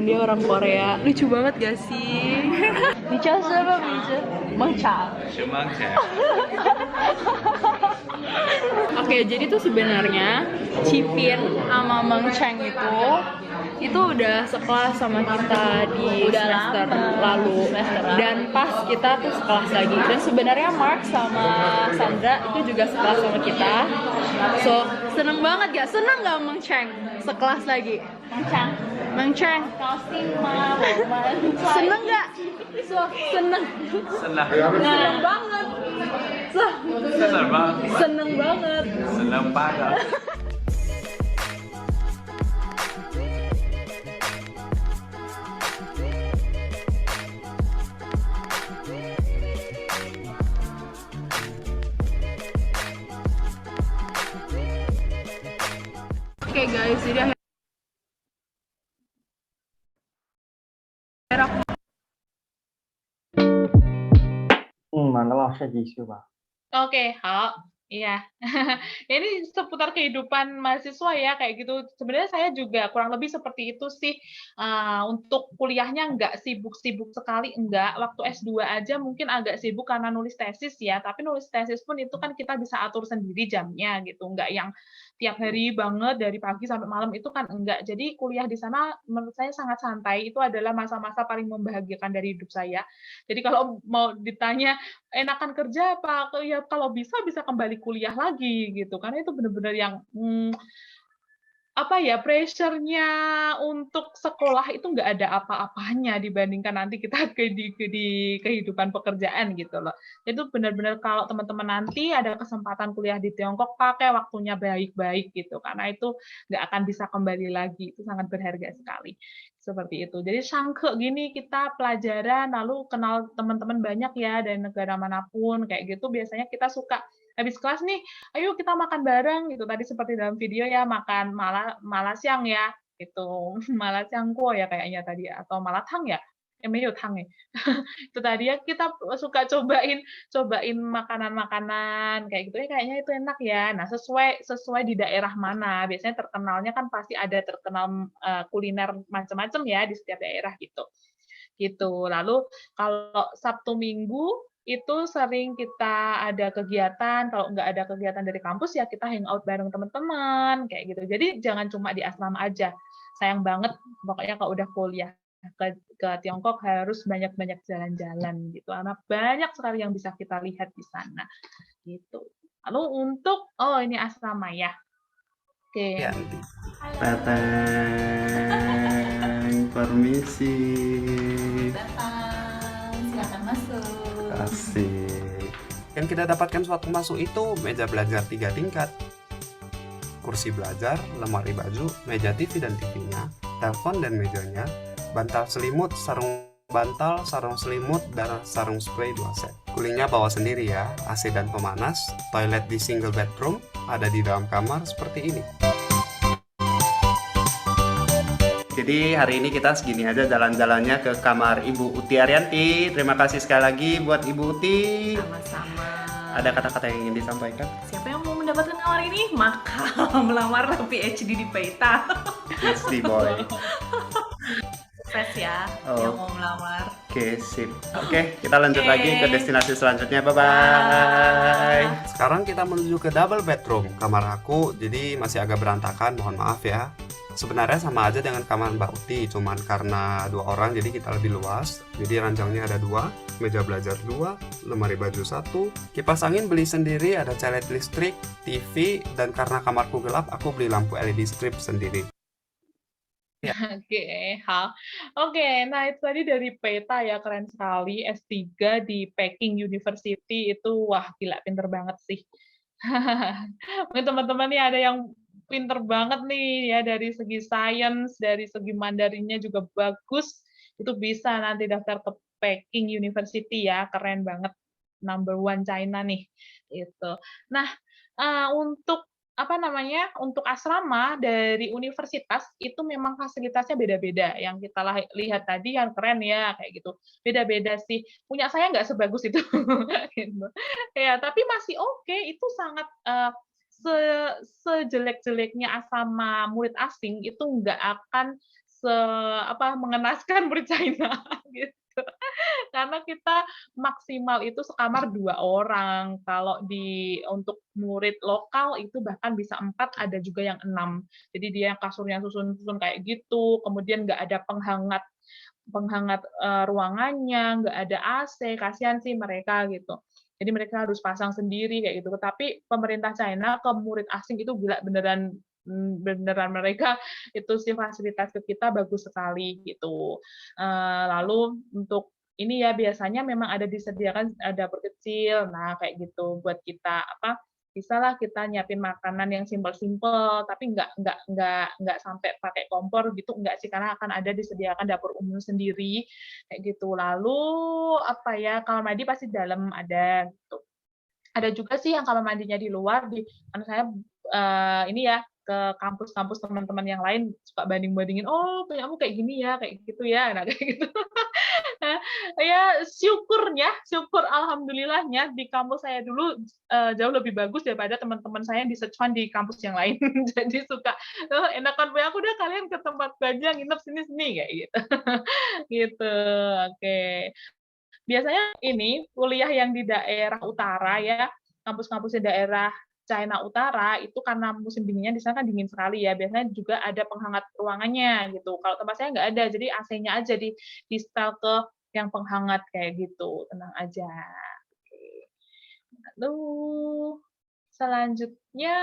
Dia orang Korea, lucu banget gak sih? Bicara apa bicara? Mangchang. Oke, jadi tuh sebenarnya Cipin sama Mangchang itu udah sekelas sama kita di semester lalu. Dan pas kita tuh sekelas lagi. Dan sebenarnya Mark sama Sandra itu juga sekelas sama kita. So, seneng banget gak? Seneng gak Mangchang sekelas lagi? Mangchang. Seneng gak? So, seneng. Seneng banget. Seneng banget. Senang banget. Oke guys, jadi Mana lah saya isu Pak. Oke, iya. Ini seputar kehidupan mahasiswa ya, kayak gitu. Sebenarnya saya juga kurang lebih seperti itu sih. Untuk kuliahnya nggak sibuk-sibuk sekali, enggak. Waktu S2 aja mungkin agak sibuk karena nulis tesis ya, tapi nulis tesis pun itu kan kita bisa atur sendiri jamnya gitu. Nggak yang tiap hari banget dari pagi sampai malam itu kan enggak. Jadi kuliah di sana menurut saya sangat santai. Itu adalah masa-masa paling membahagiakan dari hidup saya. Jadi kalau mau ditanya enakan kerja apa, ya kalau bisa kembali kuliah lagi gitu. Karena itu benar-benar yang pressure-nya untuk sekolah itu nggak ada apa-apanya dibandingkan nanti kita di kehidupan pekerjaan gitu loh. Itu benar-benar kalau teman-teman nanti ada kesempatan kuliah di Tiongkok, pakai waktunya baik-baik gitu, karena itu nggak akan bisa kembali lagi. Itu sangat berharga sekali. Seperti itu. Jadi sangke gini kita pelajaran, lalu kenal teman-teman banyak ya dari negara manapun, kayak gitu biasanya kita suka habis kelas nih, ayo kita makan bareng gitu. Tadi seperti dalam video ya, makan malasiang ya, gitu. Malasiangko ya kayaknya tadi, atau malatang ya? Tang ya. Itu tadi ya kita suka cobain makanan-makanan kayak gitu ya, kayaknya itu enak ya. Nah, sesuai di daerah mana. Biasanya terkenalnya kan pasti ada terkenal kuliner macam-macam ya di setiap daerah gitu. Gitu. Lalu kalau Sabtu Minggu itu sering kita ada kegiatan, kalau nggak ada kegiatan dari kampus ya kita hangout bareng teman-teman kayak gitu. Jadi jangan cuma di asrama aja. Sayang banget pokoknya kalau udah kuliah ke Tiongkok harus banyak-banyak jalan-jalan gitu. Karena banyak sekali yang bisa kita lihat di sana. Gitu. Lalu untuk ini asrama ya. Oke. Ya. Tatang, permisi. Datang, silakan masuk. Asik. Yang kita dapatkan waktu masuk itu meja belajar 3 tingkat, kursi belajar, lemari baju, meja TV dan TV-nya, telepon dan mejanya, bantal selimut, sarung bantal, sarung selimut, dan sarung spray 2 set. Coolingnya bawa sendiri ya, AC dan pemanas, toilet di single bedroom, ada di dalam kamar seperti ini. Jadi hari ini kita segini aja jalan-jalannya ke kamar Ibu Uti Arianti. Terima kasih sekali lagi buat Ibu Uti. Sama-sama. Ada kata-kata yang ingin disampaikan? Siapa yang mau mendapatkan kamar ini? Maka melamar PhD di Peita. PhD boy. Sukses ya yang mau melamar. Oke, sip. Oke, kita lanjut lagi ke destinasi selanjutnya. Bye-bye. Sekarang kita menuju ke double bedroom. Kamar aku jadi masih agak berantakan, mohon maaf ya. Sebenarnya sama aja dengan kamar Mbak Uti, cuman karena 2 orang jadi kita lebih luas. Jadi ranjangnya ada 2, meja belajar 2, lemari baju 1, kipas angin beli sendiri, ada caleg listrik, TV, dan karena kamarku gelap, aku beli lampu LED strip sendiri. Oke, nah itu tadi dari Peta ya, keren sekali. S3 di Peking University itu, wah gila, pinter banget sih. Mungkin teman-teman nih ada yang pinter banget nih ya dari segi sains, dari segi Mandarinnya juga bagus. Itu bisa nanti daftar ke Peking University ya, keren banget, number 1 China nih. Itu. Nah, untuk untuk asrama dari universitas itu memang fasilitasnya beda-beda. Yang kita lihat tadi yang keren ya kayak gitu. Beda-beda sih. Punya saya nggak sebagus itu. Gitu. Ya, tapi masih oke. Itu sangat sejelek-jeleknya asrama murid asing itu nggak akan mengenaskan murid China gitu. Karena kita maksimal itu sekamar 2 orang. Kalau untuk murid lokal itu bahkan bisa 4, ada juga yang 6. Jadi dia kasurnya susun-susun kayak gitu, kemudian nggak ada penghangat ruangannya, nggak ada AC, kasihan sih mereka gitu. Jadi mereka harus pasang sendiri kayak gitu. Tapi pemerintah China ke murid asing itu gila, beneran mereka itu sih fasilitas ke kita bagus sekali gitu. Lalu untuk ini ya biasanya memang ada disediakan dapur kecil, nah kayak gitu buat kita bisalah kita nyiapin makanan yang simpel-simpel, tapi nggak sampai pakai kompor gitu, nggak sih, karena akan ada disediakan dapur umum sendiri kayak gitu. Lalu kamar mandi pasti dalam ada gitu. Ada juga sih yang kamar mandinya di luar. Karena saya ini ya ke kampus-kampus teman-teman yang lain suka banding-bandingin, oh punyamu kayak gini ya, kayak gitu ya, nah kayak gitu. Ya syukur alhamdulillahnya di kampus saya dulu jauh lebih bagus daripada teman-teman saya yang di Sichuan di kampus yang lain. Jadi suka enakan punya aku, udah kalian ke tempat belajar nginep sini kayak gitu. Gitu. Oke. Biasanya ini kuliah yang di daerah utara ya, kampus-kampus di daerah China Utara itu karena musim dinginnya di sana kan dingin sekali ya, biasanya juga ada penghangat ruangannya gitu. Kalau tempat saya nggak ada, jadi AC-nya aja di setel ke yang penghangat kayak gitu, tenang aja. Oke. Lalu selanjutnya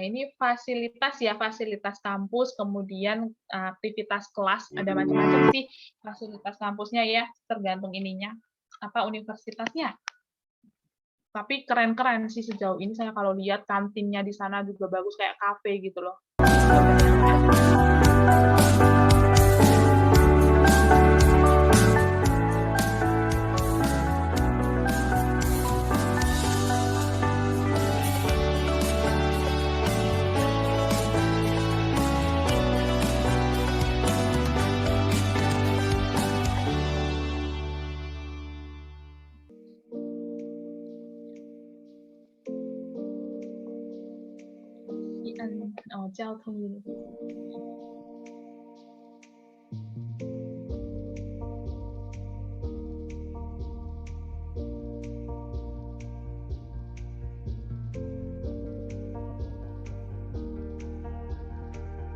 ini fasilitas kampus, kemudian aktivitas kelas, ada macam-macam sih fasilitas kampusnya ya, tergantung universitasnya. Tapi keren-keren sih sejauh ini saya kalau lihat kantinnya di sana juga bagus kayak kafe gitu loh.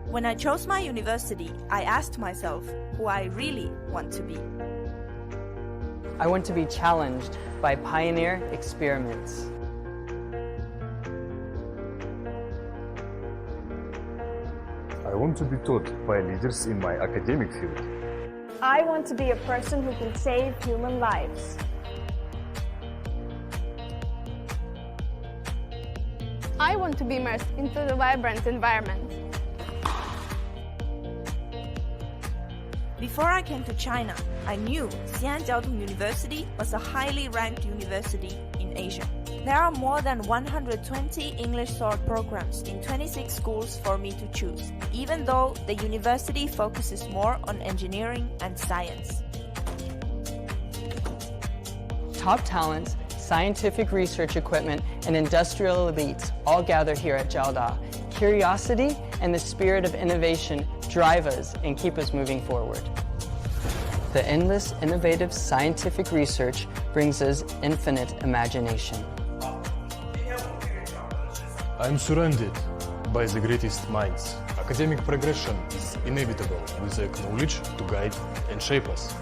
When I chose my university, I asked myself who I really want to be. I want to be challenged by pioneer experiments. I want to be taught by leaders in my academic field. I want to be a person who can save human lives. I want to be immersed into the vibrant environment. Before I came to China, I knew Xi'an Jiaotong University was a highly ranked university in Asia. There are more than 120 English sword programs in 26 schools for me to choose, even though the university focuses more on engineering and science. top talents, scientific research equipment, and industrial elites all gather here at Jiaoda. Curiosity and the spirit of innovation drive us and keep us moving forward. The endless, innovative scientific research brings us infinite imagination. I'm surrounded by the greatest minds. Academic progression is inevitable with the knowledge to guide and shape us.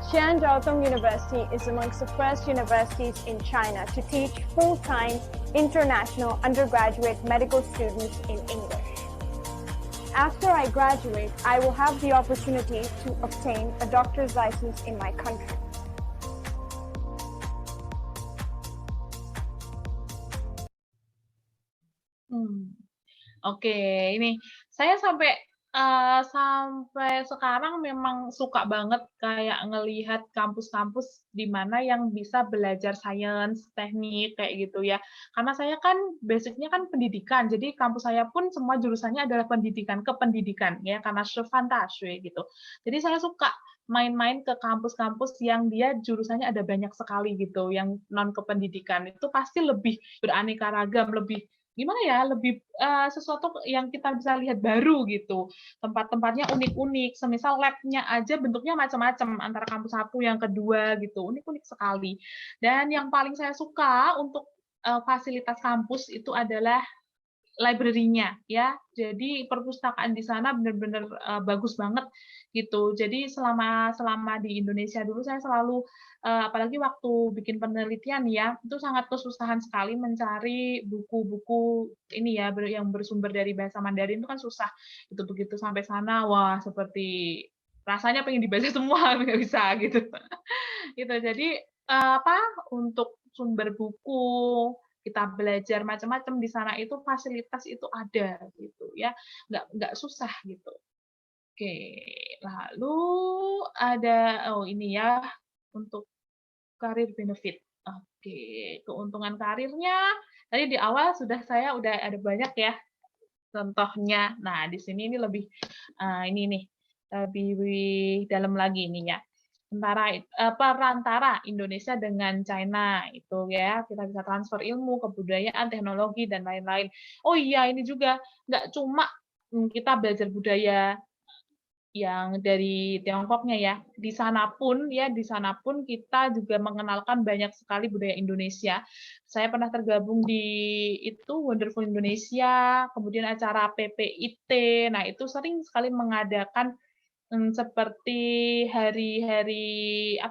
Xi'an Jiaotong University is amongst the first universities in China to teach full-time international undergraduate medical students in English. After I graduate, I will have the opportunity to obtain a doctor's license in my country. Oke, ini saya sampai sekarang memang suka banget kayak ngelihat kampus-kampus di mana yang bisa belajar sains, teknik kayak gitu ya. Karena saya kan basicnya kan pendidikan, jadi kampus saya pun semua jurusannya adalah pendidikan, kependidikan ya, karena Shifan-Daxue gitu. Jadi saya suka main-main ke kampus-kampus yang dia jurusannya ada banyak sekali gitu, yang non kependidikan itu pasti lebih beraneka ragam, lebih gimana ya, lebih sesuatu yang kita bisa lihat baru gitu. Tempat-tempatnya unik-unik, semisal lab-nya aja bentuknya macam-macam antara kampus satu yang kedua gitu, unik-unik sekali. Dan yang paling saya suka untuk fasilitas kampus itu adalah library-nya ya. Jadi perpustakaan di sana benar-benar bagus banget gitu. Jadi selama di Indonesia dulu saya selalu apalagi waktu bikin penelitian ya, itu sangat kesusahan sekali mencari buku-buku ini ya yang bersumber dari bahasa Mandarin itu kan susah. Itu begitu sampai sana wah seperti rasanya pengen dibaca semua nggak bisa gitu. Gitu. Jadi untuk sumber buku kita belajar macam-macam di sana itu fasilitas itu ada gitu ya, nggak susah gitu. Oke, lalu ada ini ya untuk karir benefit. Oke, keuntungan karirnya tadi di awal saya udah ada banyak ya contohnya. Nah di sini ini lebih ini nih lebih dalam lagi nih ya. Perantara Indonesia dengan China itu ya, kita bisa transfer ilmu, kebudayaan, teknologi dan lain-lain. Oh iya ini juga nggak cuma kita belajar budaya yang dari Tiongkoknya ya, di sana pun kita juga mengenalkan banyak sekali budaya Indonesia. Saya pernah tergabung di itu Wonderful Indonesia, kemudian acara PPIT. Nah itu sering sekali mengadakan seperti hari-hari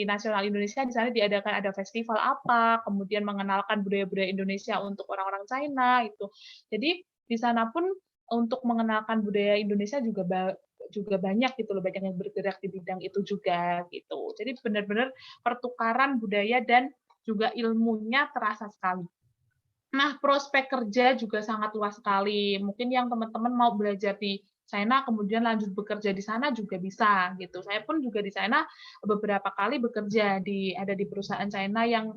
nasional Indonesia di sana diadakan ada festival apa, kemudian mengenalkan budaya-budaya Indonesia untuk orang-orang China itu. Jadi di sana pun untuk mengenalkan budaya Indonesia juga banyak gitu loh, banyak yang bergerak di bidang itu juga gitu. Jadi benar-benar pertukaran budaya dan juga ilmunya terasa sekali. Nah, prospek kerja juga sangat luas sekali. Mungkin yang teman-teman mau belajar di China kemudian lanjut bekerja di sana juga bisa gitu. Saya pun juga di China beberapa kali bekerja ada di perusahaan China yang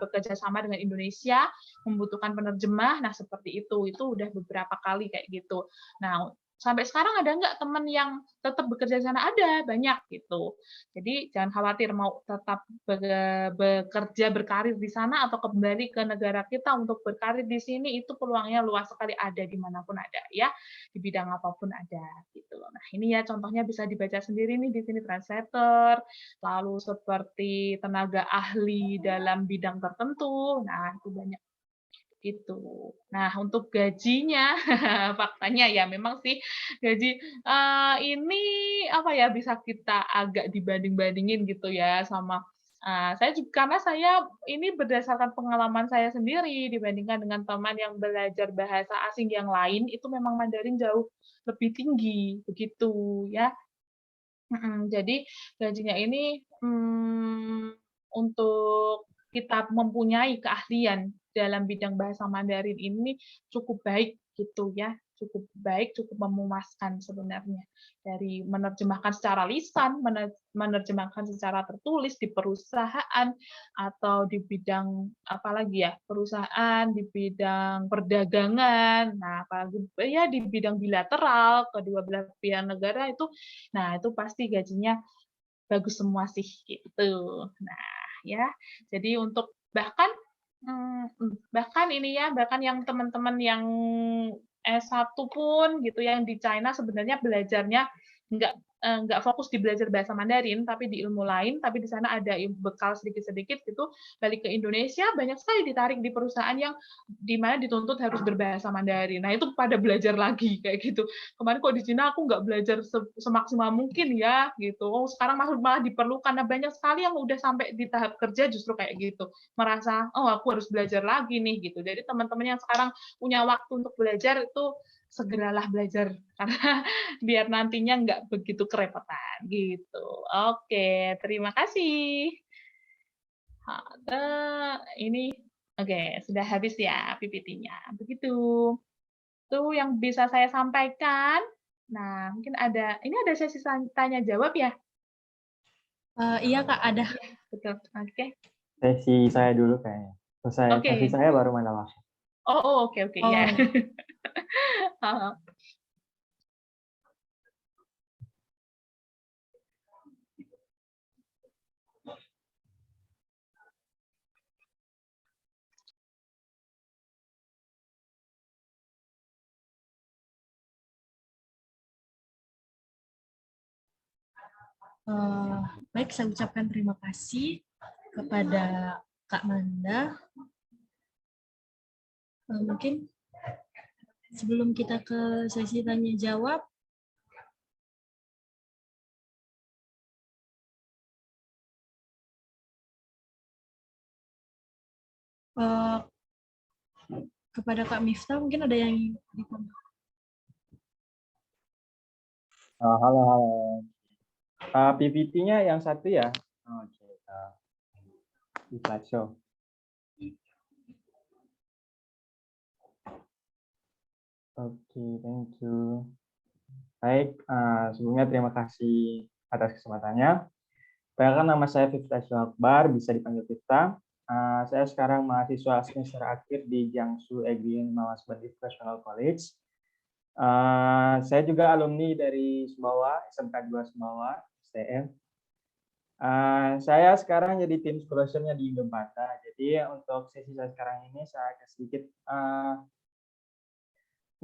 bekerja sama dengan Indonesia, membutuhkan penerjemah. Nah, seperti itu udah beberapa kali kayak gitu. Nah, sampai sekarang ada nggak teman yang tetap bekerja di sana? Ada, banyak gitu. Jadi jangan khawatir mau tetap bekerja berkarir di sana atau kembali ke negara kita untuk berkarir di sini itu peluangnya luas sekali, ada dimanapun ada ya, di bidang apapun ada gitu. Nah ini ya contohnya bisa dibaca sendiri nih di sini translator, lalu seperti tenaga ahli dalam bidang tertentu. Nah itu banyak. Gitu. Nah, untuk gajinya, faktanya ya memang sih gaji ini bisa kita agak dibanding-bandingin gitu ya sama saya juga, karena saya ini berdasarkan pengalaman saya sendiri dibandingkan dengan teman yang belajar bahasa asing yang lain itu memang Mandarin jauh lebih tinggi begitu ya. Jadi gajinya ini untuk kita mempunyai keahlian dalam bidang bahasa Mandarin ini cukup baik gitu ya, cukup baik, cukup memuaskan sebenarnya. Dari menerjemahkan secara lisan, menerjemahkan secara tertulis di perusahaan, atau di bidang apalagi ya, perusahaan, di bidang perdagangan, nah apalagi ya di bidang bilateral, kedua belah pihak negara itu, nah itu pasti gajinya bagus semua sih, gitu. Nah, ya, jadi untuk bahkan ini ya, bahkan yang teman-teman yang S1 pun gitu yang di China sebenarnya belajarnya nggak fokus di belajar bahasa Mandarin, tapi di ilmu lain, tapi di sana ada bekal sedikit-sedikit gitu, balik ke Indonesia banyak sekali ditarik di perusahaan yang di mana dituntut harus berbahasa Mandarin. Nah, itu pada belajar lagi kayak gitu. Kemarin kok di Cina aku nggak belajar semaksimal mungkin ya gitu. Oh, sekarang malah diperlukan. Nah, banyak sekali yang udah sampai di tahap kerja justru kayak gitu. Merasa, oh aku harus belajar lagi nih gitu. Jadi teman-teman yang sekarang punya waktu untuk belajar itu segeralah belajar karena biar nantinya nggak begitu kerepotan gitu. Oke, terima kasih. Ini oke, sudah habis ya PPT-nya. Begitu. Itu yang bisa saya sampaikan. Nah, mungkin ini ada sesi tanya jawab ya? Iya Kak, ada. Betul. Oke. Sesi saya dulu kayaknya. Selesai sesi saya baru Mandala. Oke. Ya. Baik, saya ucapkan terima kasih kepada Kak Manda. Mungkin sebelum kita ke sesi tanya jawab, kepada Kak Miftah mungkin ada yang dikontak. Halo. PPT-nya yang satu ya? Oke. Di slideshow. Oke, thank you. Baik, sebelumnya terima kasih atas kesempatannya. Perkenalkan, nama saya Miftah Akbar, bisa dipanggil Miftah. Saya sekarang mahasiswa semester akhir di Jiangsu Agricultural Management Professional College. Saya juga alumni dari Sumbawa, SMK 2 Sumbawa, STM. Saya sekarang jadi tim scholarship-nya di Indobata. Jadi untuk sesi saya sekarang ini saya akan sedikit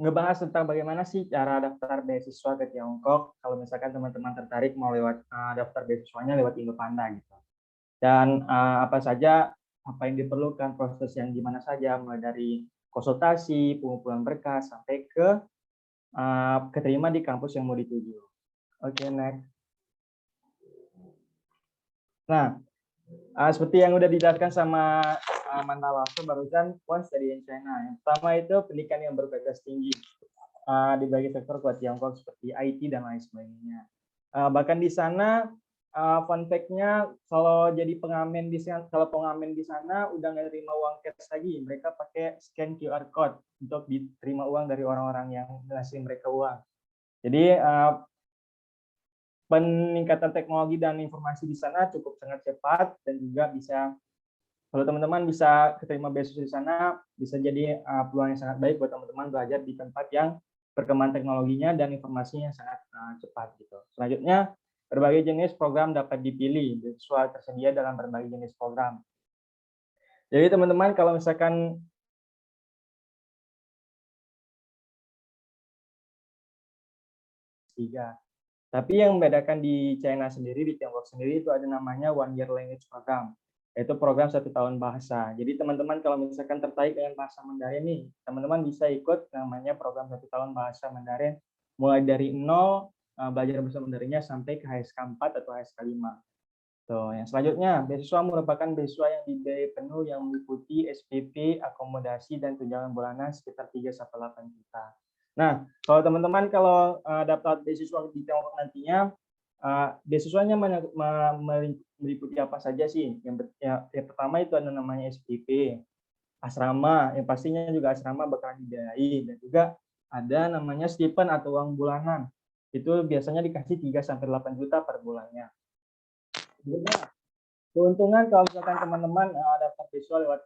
ngebahas tentang bagaimana sih cara daftar beasiswa ke Tiongkok kalau misalkan teman-teman tertarik mau lewat daftar beasiswanya lewat Indopanda gitu. Dan apa yang diperlukan, proses yang gimana saja, mulai dari konsultasi, pengumpulan berkas sampai ke keterima di kampus yang mau dituju. Oke, next. Nah, seperti yang udah dijelaskan sama Mandala barusan, once study in China. Yang pertama itu pendidikan yang berkualitas tinggi di berbagai sektor kuat Tiongkok seperti IT dan lain sebagainya. Bahkan di sana, fun fact-nya kalau jadi pengamen di sana, udah nggak terima uang cash lagi, mereka pakai scan QR code untuk diterima uang dari orang-orang yang ngasih mereka uang. Jadi peningkatan teknologi dan informasi di sana cukup sangat cepat dan juga bisa, kalau teman-teman bisa keterima beasiswa di sana, bisa jadi peluang yang sangat baik buat teman-teman belajar di tempat yang perkembangan teknologinya dan informasinya sangat cepat gitu. Selanjutnya, berbagai jenis program dapat dipilih, beasiswa tersedia dalam berbagai jenis program. Jadi teman-teman kalau misalkan tapi yang membedakan di China sendiri, di Tiongkok sendiri itu ada namanya One Year Language Program, yaitu program 1 tahun bahasa. Jadi teman-teman kalau misalkan tertarik dengan bahasa Mandarin nih, teman-teman bisa ikut namanya program 1 tahun bahasa Mandarin, mulai dari 0 belajar bahasa Mandarinnya sampai ke HSK 4 atau HSK 5. Tuh, yang selanjutnya, beasiswa merupakan beasiswa yang dibiayai penuh yang meliputi SPP, akomodasi, dan tunjangan bulanan sekitar 3-8 juta. Nah, kalau teman-teman dapat beasiswa di Tiongkok nantinya, beasiswanya meliputi apa saja sih? Yang pertama itu ada namanya SPP, asrama, yang pastinya juga asrama bakal dibiayai, dan juga ada namanya stipend atau uang bulanan. Itu biasanya dikasih 3-8 juta per bulannya. Keuntungan kalau misalkan teman-teman daftar beasiswa lewat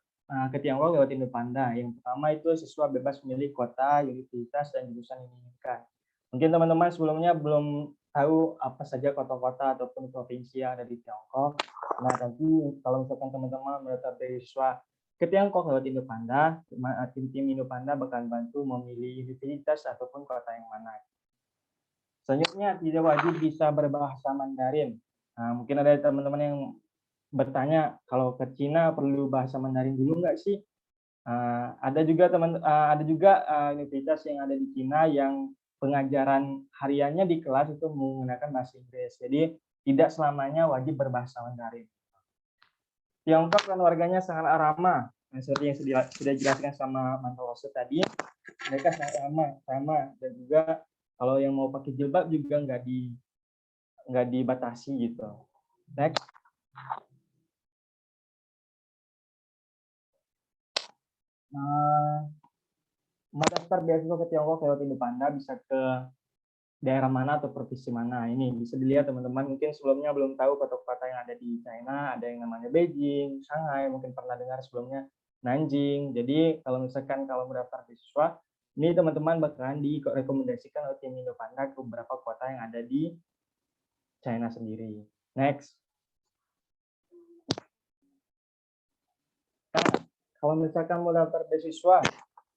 ke Tiongkok lewat Indopanda. Yang pertama itu siswa bebas memilih kota, universitas, dan jurusan yang diinginkan. Mungkin teman-teman sebelumnya belum tahu apa saja kota-kota ataupun provinsi yang ada di Tiongkok. Nah, nanti kalau misalkan teman-teman mendaftar beasiswa ke Tiongkok lewat Indopanda, tim Indopanda bakal bantu memilih universitas ataupun kota yang mana. Selanjutnya, tidak wajib bisa berbahasa Mandarin. Nah, mungkin ada teman-teman yang bertanya, kalau ke Cina perlu bahasa Mandarin dulu nggak sih? Ada juga universitas yang ada di Cina yang pengajaran hariannya di kelas itu menggunakan bahasa Inggris. Jadi tidak selamanya wajib berbahasa Mandarin. Tiongkok dan warganya sangat ramah. Nah, seperti yang sudah dijelaskan sama Manto tadi, mereka sangat ramah dan juga kalau yang mau pakai jilbab juga nggak dibatasi gitu. Next. Mau daftar beasiswa ke Tiongkok lewat Indopanda bisa ke daerah mana atau provinsi mana. Ini bisa dilihat teman-teman, mungkin sebelumnya belum tahu kota-kota yang ada di China, ada yang namanya Beijing, Shanghai, mungkin pernah dengar sebelumnya Nanjing. Jadi kalau misalkan kalau mendaftar beasiswa, ini teman-teman bakalan direkomendasikan oleh tim Indopanda ke beberapa kota yang ada di China sendiri. Next. Nah, kalau misalkan mau daftar beasiswa,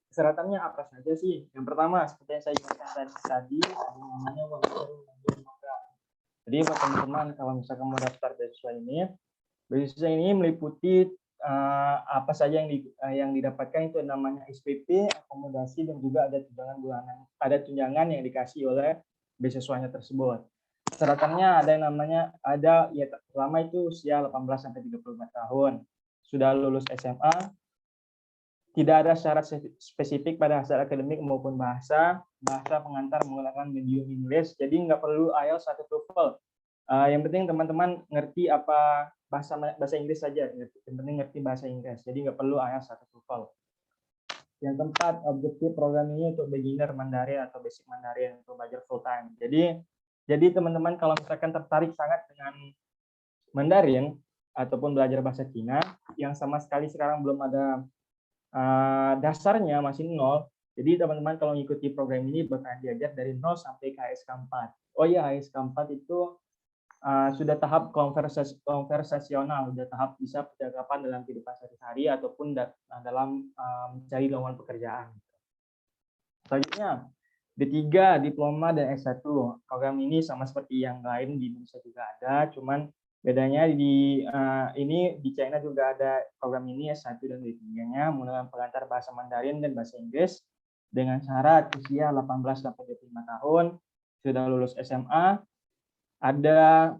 persyaratannya apa saja sih? Yang pertama, seperti yang saya jelaskan tadi, ada namanya jadi buat teman-teman kalau misalkan mau daftar beasiswa ini meliputi apa saja yang didapatkan itu namanya SPP, akomodasi, dan juga ada tunjangan bulanan, ada tunjangan yang dikasih oleh beasiswanya tersebut. Persyaratannya ada yang namanya selama itu usia 18-35 tahun, sudah lulus SMA. Tidak ada syarat spesifik pada hasil akademik maupun bahasa pengantar menggunakan medium Inggris, jadi nggak perlu IELTS atau TOEFL. Yang penting teman-teman ngerti apa bahasa Inggris saja, yang penting ngerti bahasa Inggris, jadi nggak perlu IELTS atau TOEFL. Yang keempat, objektif program ini untuk beginner Mandarin atau basic Mandarin untuk belajar full time. Jadi teman-teman kalau misalkan tertarik sangat dengan Mandarin ataupun belajar bahasa Cina yang sama sekali sekarang belum ada dasarnya masih 0. Jadi teman-teman kalau mengikuti program ini bakal diajar dari 0 sampai ke HSK 4. Oh iya, HSK 4 itu sudah tahap konversasional, sudah tahap bisa percakapan dalam kehidupan sehari-hari ataupun dalam mencari lowongan pekerjaan. Selanjutnya, D3, diploma dan S1. Program ini sama seperti yang lain di Indonesia juga ada, cuman bedanya di China juga ada program ini S1 dan D3-nya menggunakan pengantar bahasa Mandarin dan bahasa Inggris dengan syarat usia 18-25 tahun, sudah lulus SMA, ada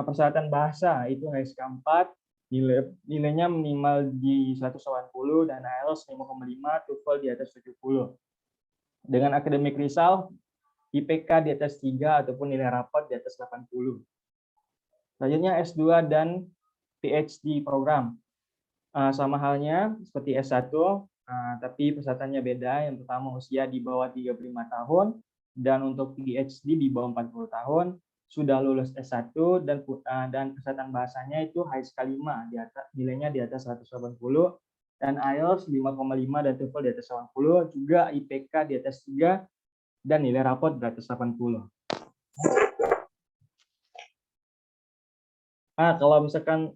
persyaratan bahasa itu HSK 4, nilainya minimal di 180 dan IELTS 5,5, TOEFL di atas 70. Dengan akademik result, IPK di atas 3 ataupun nilai rapot di atas 80. Selanjutnya S2 dan PhD program. Sama halnya seperti S1, tapi persyaratannya beda. Yang pertama usia di bawah 35 tahun, dan untuk PhD di bawah 40 tahun, sudah lulus S1, dan persyaratan bahasanya itu HSK 5, nilainya di atas 180, dan IELTS 5,5 dan TOEFL di atas 80, juga IPK di atas 3, dan nilai rapot di atas 80. Kalau misalkan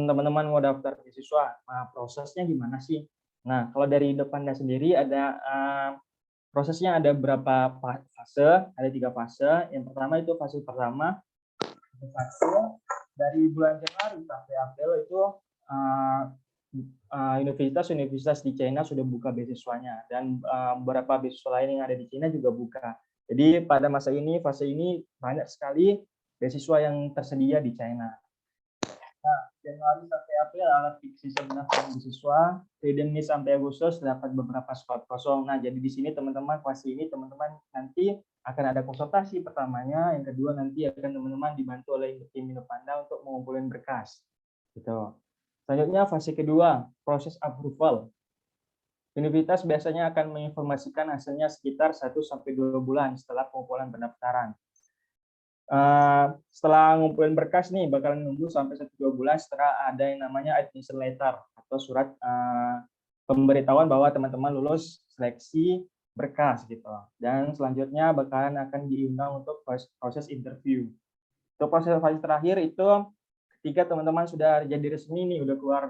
teman-teman mau daftar beasiswa, prosesnya gimana sih? Nah, kalau dari Indopanda sendiri ada prosesnya ada berapa fase? Ada 3 fase. Yang pertama itu fase pertama. Fase dari bulan Januari sampai April itu universitas di China sudah buka beasiswanya, dan beberapa beasiswa lain yang ada di China juga buka. Jadi pada fase ini banyak sekali beasiswa yang tersedia di China. Nah, Januari sampai April alat season pendaftaran beasiswa, dari Mei sampai Agustus dapat beberapa slot kosong. Nah, jadi di sini teman-teman fase ini teman-teman nanti akan ada konsultasi pertamanya, yang kedua nanti akan teman-teman dibantu oleh tim Indopanda untuk mengumpulkan berkas. Gitu. Selanjutnya fase kedua, proses approval. Universitas biasanya akan menginformasikan hasilnya sekitar 1-2 bulan setelah pengumpulan pendaftaran. Setelah ngumpulin berkas nih, bakalan nunggu sampai 1-2 bulan setelah ada yang namanya admission letter atau surat pemberitahuan bahwa teman-teman lulus seleksi berkas gitu. Dan selanjutnya bakalan akan diundang untuk proses interview. Untuk proses terakhir itu ketika teman-teman sudah jadi resmi nih, udah keluar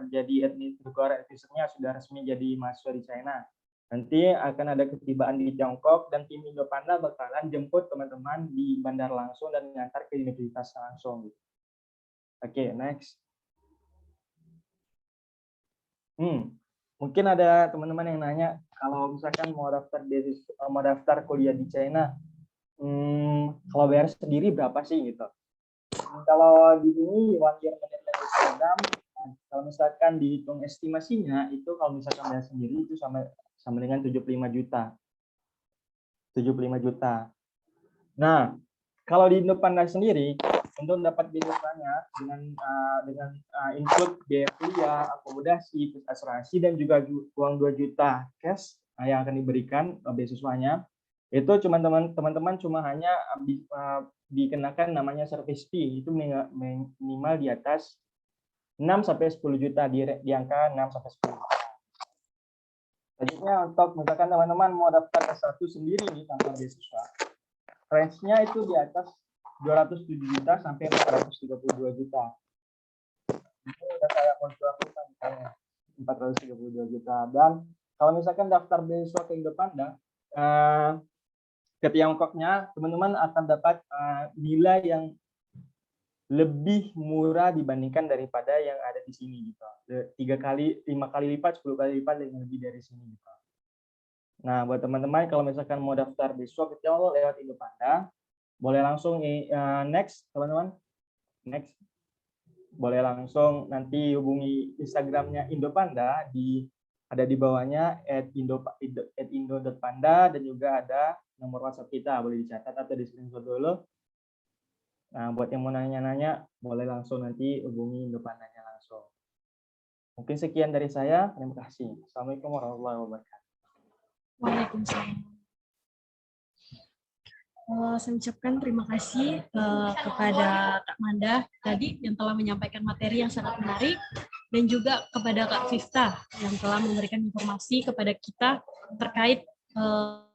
admissionnya, sudah resmi jadi mahasiswa di China. Nanti akan ada ketibaan di Tiongkok dan tim Indopanda bakalan jemput teman-teman di bandara langsung dan mengantar ke universitas langsung. Oke, next. Mungkin ada teman-teman yang nanya kalau misalkan mau daftar kuliah di China, kalau bayar sendiri berapa sih gitu? Kalau di sini one year language program, kalau misalkan dihitung estimasinya itu kalau misalkan bayar sendiri itu sama dengan 75 juta. 75 juta. Nah, kalau di Indopanda sendiri untuk dapat beasiswanya dengan include biaya kuliah, akomodasi, asuransi dan juga uang 2 juta cash yang akan diberikan beasiswanya, itu cuma teman-teman cuma hanya dikenakan namanya service fee, itu minimal di atas 6-10 juta, di angka 6-10 juta. Selanjutnya untuk misalkan teman-teman mau daftar S1 sendiri nih tanpa beasiswa, range-nya itu di atas 207 juta sampai 432 juta. Ini udah saya konsultasikan misalnya 432 juta. Dan kalau misalkan daftar beasiswa ke Indopanda, ke Tiongkoknya, teman-teman akan dapat nilai yang lebih murah dibandingkan daripada yang ada di sini gitu. 5 kali lipat, 10 kali lipat yang lebih dari sini gitu. Nah, buat teman-teman kalau misalkan mau daftar beasiswa ke Tiongkok lewat Indopanda, boleh langsung next teman-teman. Next. Boleh langsung nanti hubungi Instagramnya Indopanda ada di bawahnya @indo.panda dan juga ada nomor WhatsApp kita, boleh dicatat atau di screenshot dulu. Nah, buat yang mau nanya-nanya, boleh langsung nanti hubungi Indopandanya langsung. Mungkin sekian dari saya. Terima kasih. Assalamualaikum warahmatullahi wabarakatuh. Waalaikumsalam. Saya ucapkan terima kasih kepada Kak Manda tadi yang telah menyampaikan materi yang sangat menarik, dan juga kepada Kak Fifta yang telah memberikan informasi kepada kita terkait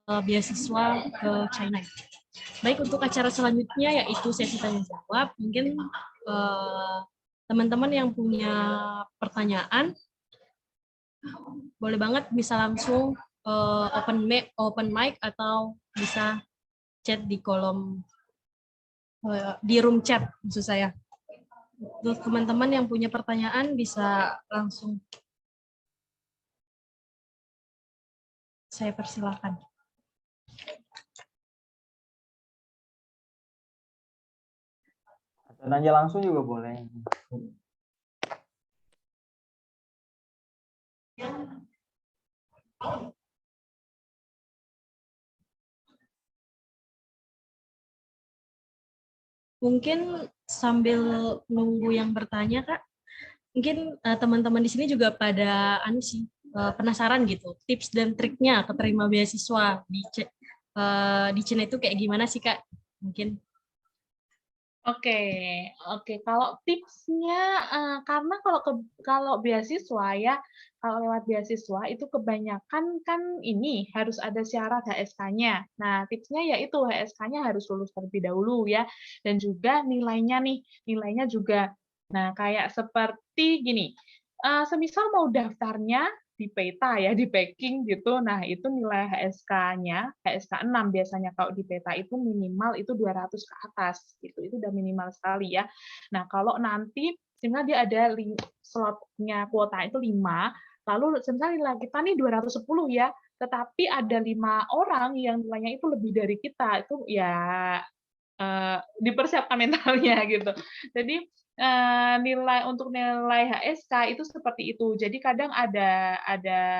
beasiswa ke China. Baik, untuk acara selanjutnya yaitu sesi tanya jawab. Mungkin teman-teman yang punya pertanyaan boleh banget bisa langsung open mic atau bisa chat di kolom di room chat maksud saya. Untuk teman-teman yang punya pertanyaan bisa langsung saya persilakan. Nanya langsung juga boleh. Mungkin sambil nunggu yang bertanya, Kak, mungkin teman-teman di sini juga pada penasaran gitu, tips dan triknya keterima beasiswa di China itu kayak gimana sih, Kak? Mungkin. Oke. Kalau tipsnya, karena kalau beasiswa ya, kalau lewat beasiswa itu kebanyakan kan ini harus ada syarat HSK-nya. Nah, tipsnya yaitu HSK-nya harus lulus terlebih dahulu ya, dan juga nilainya juga. Nah, kayak seperti gini, semisal mau daftarnya di peta ya, di packing gitu. Nah, itu nilai HSK-nya, HSK 6 biasanya kalau di peta itu minimal itu 200 ke atas gitu. Itu udah minimal sekali ya. Nah, kalau nanti misalnya dia ada slotnya kuota itu 5, lalu misalnya nilai kita nih 210 ya, tetapi ada 5 orang yang nilainya itu lebih dari kita, itu ya dipersiapkan mentalnya gitu. Jadi untuk nilai HSK itu seperti itu. Jadi kadang ada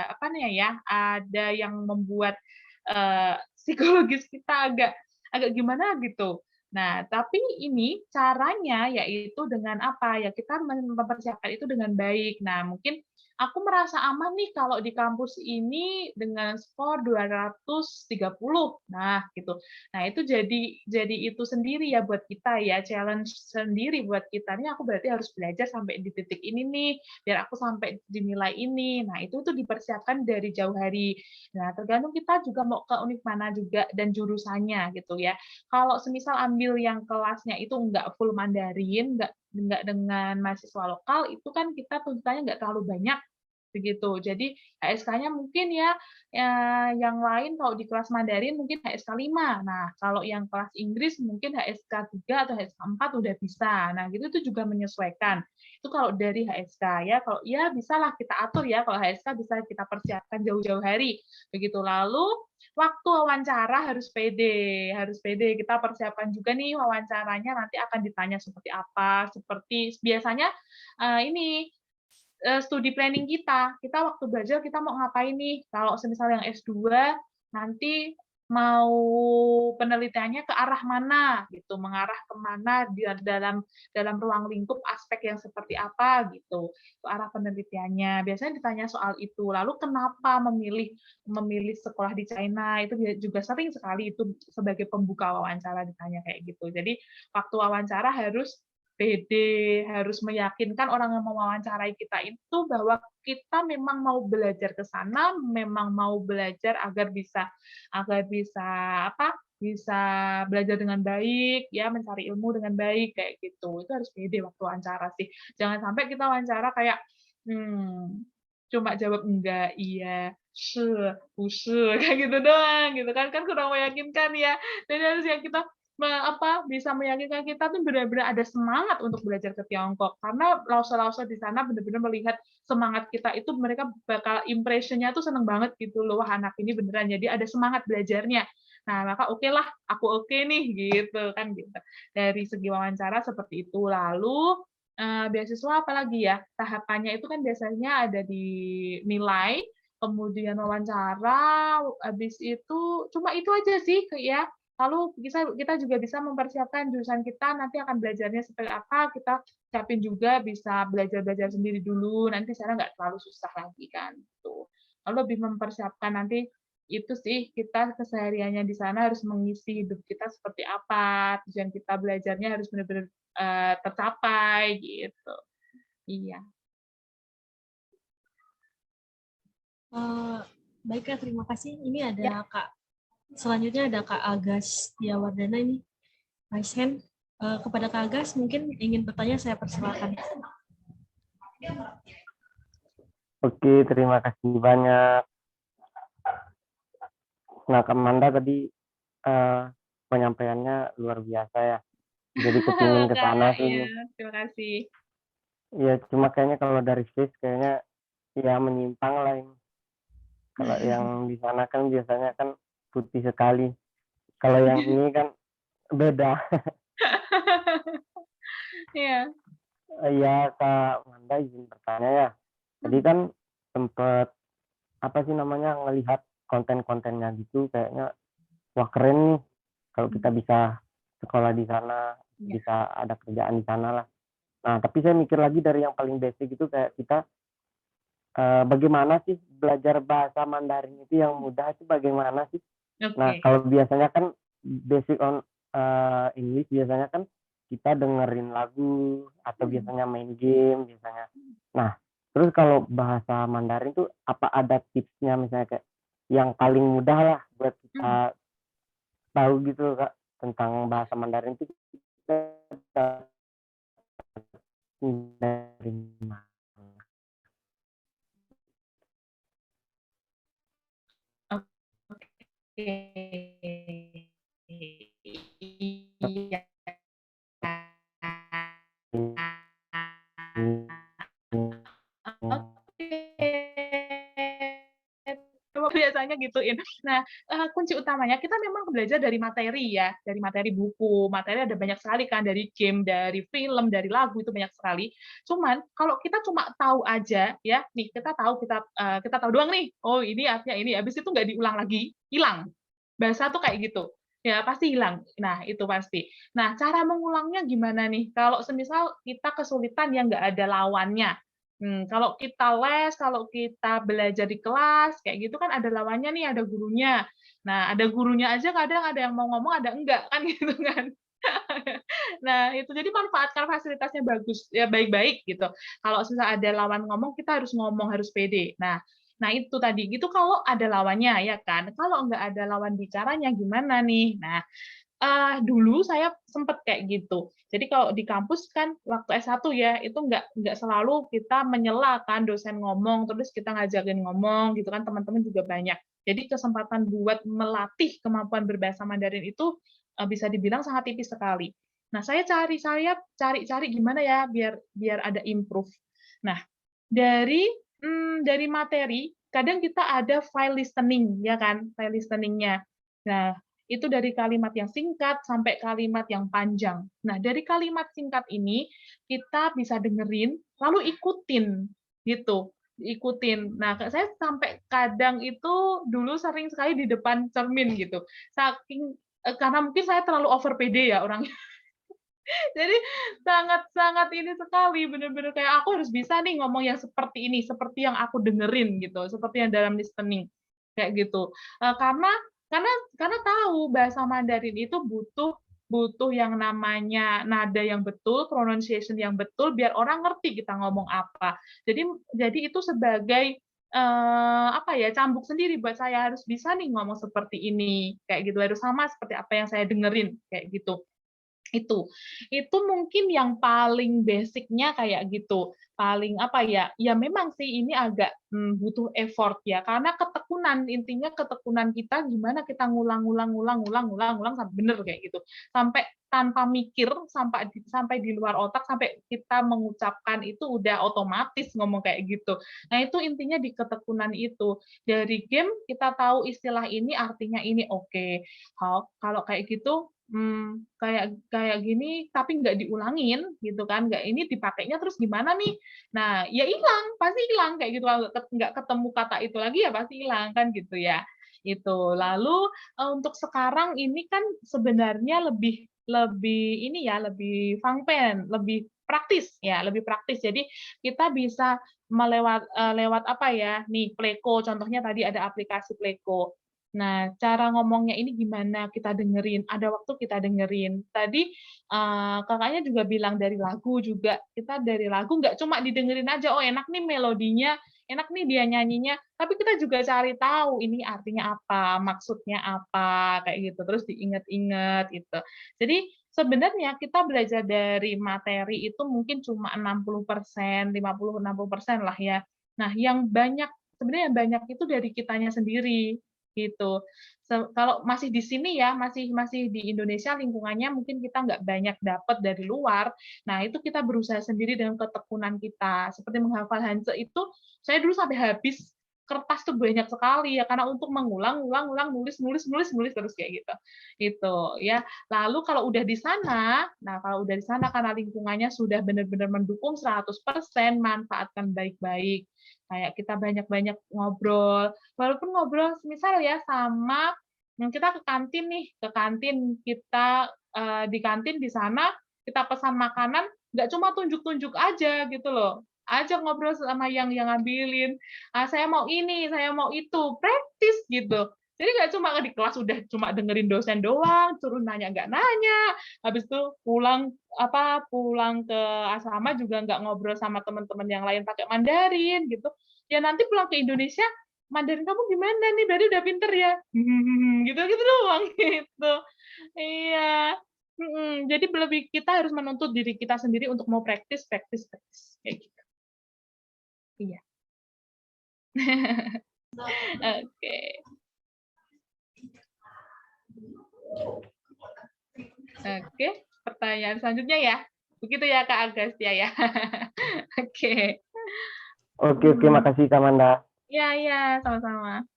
apa nih ya, ada yang membuat psikologis kita agak gimana gitu. Nah, tapi ini caranya yaitu dengan apa ya, kita mempersiapkan itu dengan baik. Nah, mungkin aku merasa aman nih kalau di kampus ini dengan skor 230. Nah, gitu. Nah, itu jadi itu sendiri ya buat kita ya, challenge sendiri buat kita. Nih aku berarti harus belajar sampai di titik ini nih, biar aku sampai dinilai ini. Nah, itu tuh dipersiapkan dari jauh hari. Nah, tergantung kita juga mau ke univ mana juga dan jurusannya gitu ya. Kalau semisal ambil yang kelasnya itu nggak full Mandarin, nggak dengan mahasiswa lokal, itu kan kita tuntutannya nggak terlalu banyak begitu. Jadi HSK-nya mungkin yang lain kalau di kelas Mandarin mungkin HSK 5. Nah, kalau yang kelas Inggris mungkin HSK 3 atau HSK 4 udah bisa. Nah, gitu itu juga menyesuaikan. Itu kalau dari HSK ya, kalau ya bisalah kita atur ya, kalau HSK bisa kita persiapkan jauh-jauh hari. Begitu. Lalu waktu wawancara harus pede, kita persiapkan juga nih wawancaranya nanti akan ditanya seperti apa, seperti biasanya ini studi planning kita waktu belajar kita mau ngapain nih, kalau semisal yang S2 nanti mau penelitiannya ke arah mana gitu, mengarah kemana di dalam ruang lingkup aspek yang seperti apa gitu, ke arah penelitiannya. Biasanya ditanya soal itu. Lalu kenapa memilih sekolah di China, itu juga sering sekali itu sebagai pembuka wawancara ditanya kayak gitu. Jadi waktu wawancara harus pede, harus meyakinkan orang yang mau mewawancarai kita itu bahwa kita memang mau belajar ke sana, memang mau belajar agar bisa bisa belajar dengan baik, ya mencari ilmu dengan baik kayak gitu. Itu harus pede waktu wawancara sih. Jangan sampai kita wawancara kayak cuma jawab enggak, iya, kayak gitu doang gitu kan kurang meyakinkan ya. Jadi harus yang kita bisa meyakinkan kita tuh benar-benar ada semangat untuk belajar ke Tiongkok, karena lausa-lausa di sana benar-benar melihat semangat kita itu, mereka bakal impression-nya tuh seneng banget gitu loh, wah anak ini beneran jadi ada semangat belajarnya. Nah, maka oke lah, aku oke nih gitu kan gitu. Dari segi wawancara seperti itu. Lalu beasiswa apalagi ya, tahapannya itu kan biasanya ada di nilai, kemudian wawancara, habis itu cuma itu aja sih ya. Lalu kita juga bisa mempersiapkan jurusan kita nanti akan belajarnya seperti apa, kita siapin juga bisa belajar sendiri dulu, nanti sana nggak terlalu susah lagi kan. Gitu. Lalu lebih mempersiapkan nanti itu sih, kita kesehariannya di sana harus mengisi hidup kita seperti apa, tujuan kita belajarnya harus benar-benar tercapai gitu. Iya. Baik, terima kasih. Ini ada Kak. Selanjutnya ada Kak Agas Tiawardana ini, raise hand. Kepada Kak Agas, mungkin ingin bertanya, saya persilakan. Oke, terima kasih banyak. Nah, Kak Manda tadi penyampaiannya luar biasa ya. Jadi kepingin ke sana sih. Terima kasih. Ya, cuma kayaknya kalau dari face kayaknya ya menyimpang lah ini. Kalau yang di sana kan biasanya kan putih sekali. Kalau yang ini kan beda. Iya. Iya, Kak Manda izin bertanya ya. Tadi kan sempat ngelihat konten-kontennya gitu, kayaknya wah keren nih kalau kita bisa sekolah di sana, bisa ada kerjaan di sana lah. Nah, tapi saya mikir lagi dari yang paling basic itu kayak kita bagaimana sih belajar bahasa Mandarin itu yang mudah itu bagaimana sih? Okay. Nah, kalau biasanya kan basic on English biasanya kan kita dengerin lagu atau biasanya main game biasanya. Nah, terus kalau bahasa Mandarin itu apa ada tipsnya misalnya kayak yang paling mudah lah buat kita tahu gitu Kak tentang bahasa Mandarin itu kita dari mana? Biasanya gituin. Nah, kunci utamanya kita memang belajar dari materi ya, dari materi buku, materi ada banyak sekali kan, dari game, dari film, dari lagu itu banyak sekali. Cuman kalau kita cuma tahu aja ya, nih kita tahu doang nih, oh ini artinya ini, habis itu nggak diulang lagi, hilang. Bahasa tuh kayak gitu. Ya pasti hilang. Nah, itu pasti. Nah, cara mengulangnya gimana nih? Kalau semisal kita kesulitan yang nggak ada lawannya. Kalau kita les, kalau kita belajar di kelas, kayak gitu kan ada lawannya nih, ada gurunya. Nah, ada gurunya aja kadang ada yang mau ngomong, ada enggak, kan gitu kan. Nah, itu jadi manfaatkan fasilitasnya bagus, ya baik-baik gitu. Kalau susah ada lawan ngomong, kita harus ngomong, harus pede. Nah itu tadi, gitu kalau ada lawannya, ya kan. Kalau enggak ada lawan bicaranya, gimana nih? Nah, dulu saya sempet kayak gitu. Jadi kalau di kampus kan waktu S1 ya, itu nggak selalu kita menyela kan dosen ngomong, terus kita ngajakin ngomong gitu kan, teman-teman juga banyak. Jadi kesempatan buat melatih kemampuan berbahasa Mandarin itu bisa dibilang sangat tipis sekali. Nah, saya cari gimana ya biar ada improve. Nah, dari materi kadang kita ada file listening ya kan, file listeningnya. Nah, itu dari kalimat yang singkat sampai kalimat yang panjang. Nah, dari kalimat singkat ini kita bisa dengerin, lalu ikutin, gitu. Ikutin. Nah, saya sampai kadang itu dulu sering sekali di depan cermin gitu. Karena mungkin saya terlalu over pede ya orangnya. Jadi sangat-sangat ini sekali, benar-benar kayak aku harus bisa nih ngomong yang seperti ini, seperti yang aku dengerin gitu, seperti yang dalam listening kayak gitu. Karena tahu bahasa Mandarin itu butuh yang namanya nada yang betul, pronunciation yang betul, biar orang ngerti kita ngomong apa. Jadi itu sebagai apa ya, cambuk sendiri buat saya, harus bisa nih ngomong seperti ini kayak gitu, harus sama seperti apa yang saya dengerin kayak gitu. Itu mungkin yang paling basicnya kayak gitu, paling apa ya memang sih ini agak butuh effort ya, karena ketekunan, intinya ketekunan kita gimana kita ngulang sampai bener kayak gitu, sampai tanpa mikir, sampai di luar otak, sampai kita mengucapkan itu udah otomatis ngomong kayak gitu. Nah itu intinya di ketekunan itu. Dari game kita tahu istilah ini artinya ini, oke. Kalau kayak gitu kayak gini tapi nggak diulangin gitu kan, ini dipakainya terus gimana nih? Nah ya hilang, pasti hilang kayak gitu, nggak ketemu kata itu lagi ya pasti hilang kan gitu ya. Itu lalu untuk sekarang ini kan sebenarnya lebih ini ya, lebih fangpen, lebih praktis ya, lebih praktis. Jadi kita bisa lewat apa ya nih, Pleco contohnya, tadi ada aplikasi Pleco. Nah, cara ngomongnya ini gimana kita dengerin, ada waktu kita dengerin. Tadi kakaknya juga bilang dari lagu juga, kita dari lagu nggak cuma didengerin aja, oh enak nih melodinya, enak nih dia nyanyinya, tapi kita juga cari tahu ini artinya apa, maksudnya apa, kayak gitu, terus diingat-ingat gitu. Jadi sebenarnya kita belajar dari materi itu mungkin cuma 60%, 50-60% lah ya. Nah, sebenarnya yang banyak itu dari kitanya sendiri gitu. Kalau masih di sini ya, masih di Indonesia lingkungannya mungkin kita nggak banyak dapat dari luar. Nah, itu kita berusaha sendiri dengan ketekunan kita. Seperti menghafal Hanse itu, saya dulu sampai habis kertas tuh banyak sekali ya, karena untuk mengulang, nulis terus kayak gitu. Itu ya. Lalu kalau udah di sana, karena lingkungannya sudah benar-benar mendukung 100%, manfaatkan baik-baik. Kayak kita banyak-banyak ngobrol, walaupun ngobrol misal ya sama kita ke kantin nih, kita di kantin di sana kita pesan makanan, nggak cuma tunjuk-tunjuk aja gitu loh, ajak ngobrol sama yang ngambilin, saya mau ini, saya mau itu, praktis gitu. Jadi nggak cuma di kelas udah cuma dengerin dosen doang, suruh nanya nggak nanya, habis itu pulang ke asrama juga nggak ngobrol sama teman-teman yang lain pakai Mandarin gitu. Ya nanti pulang ke Indonesia, Mandarin kamu gimana nih? Berarti udah pinter ya? Gitu doang gitu. Iya. Jadi lebih kita harus menuntut diri kita sendiri untuk mau praktis kayak gitu. Iya. Oke. Oke, pertanyaan selanjutnya ya. Begitu ya Kak Agastya ya. Oke. Oke, makasih Kak Manda. Iya, sama-sama.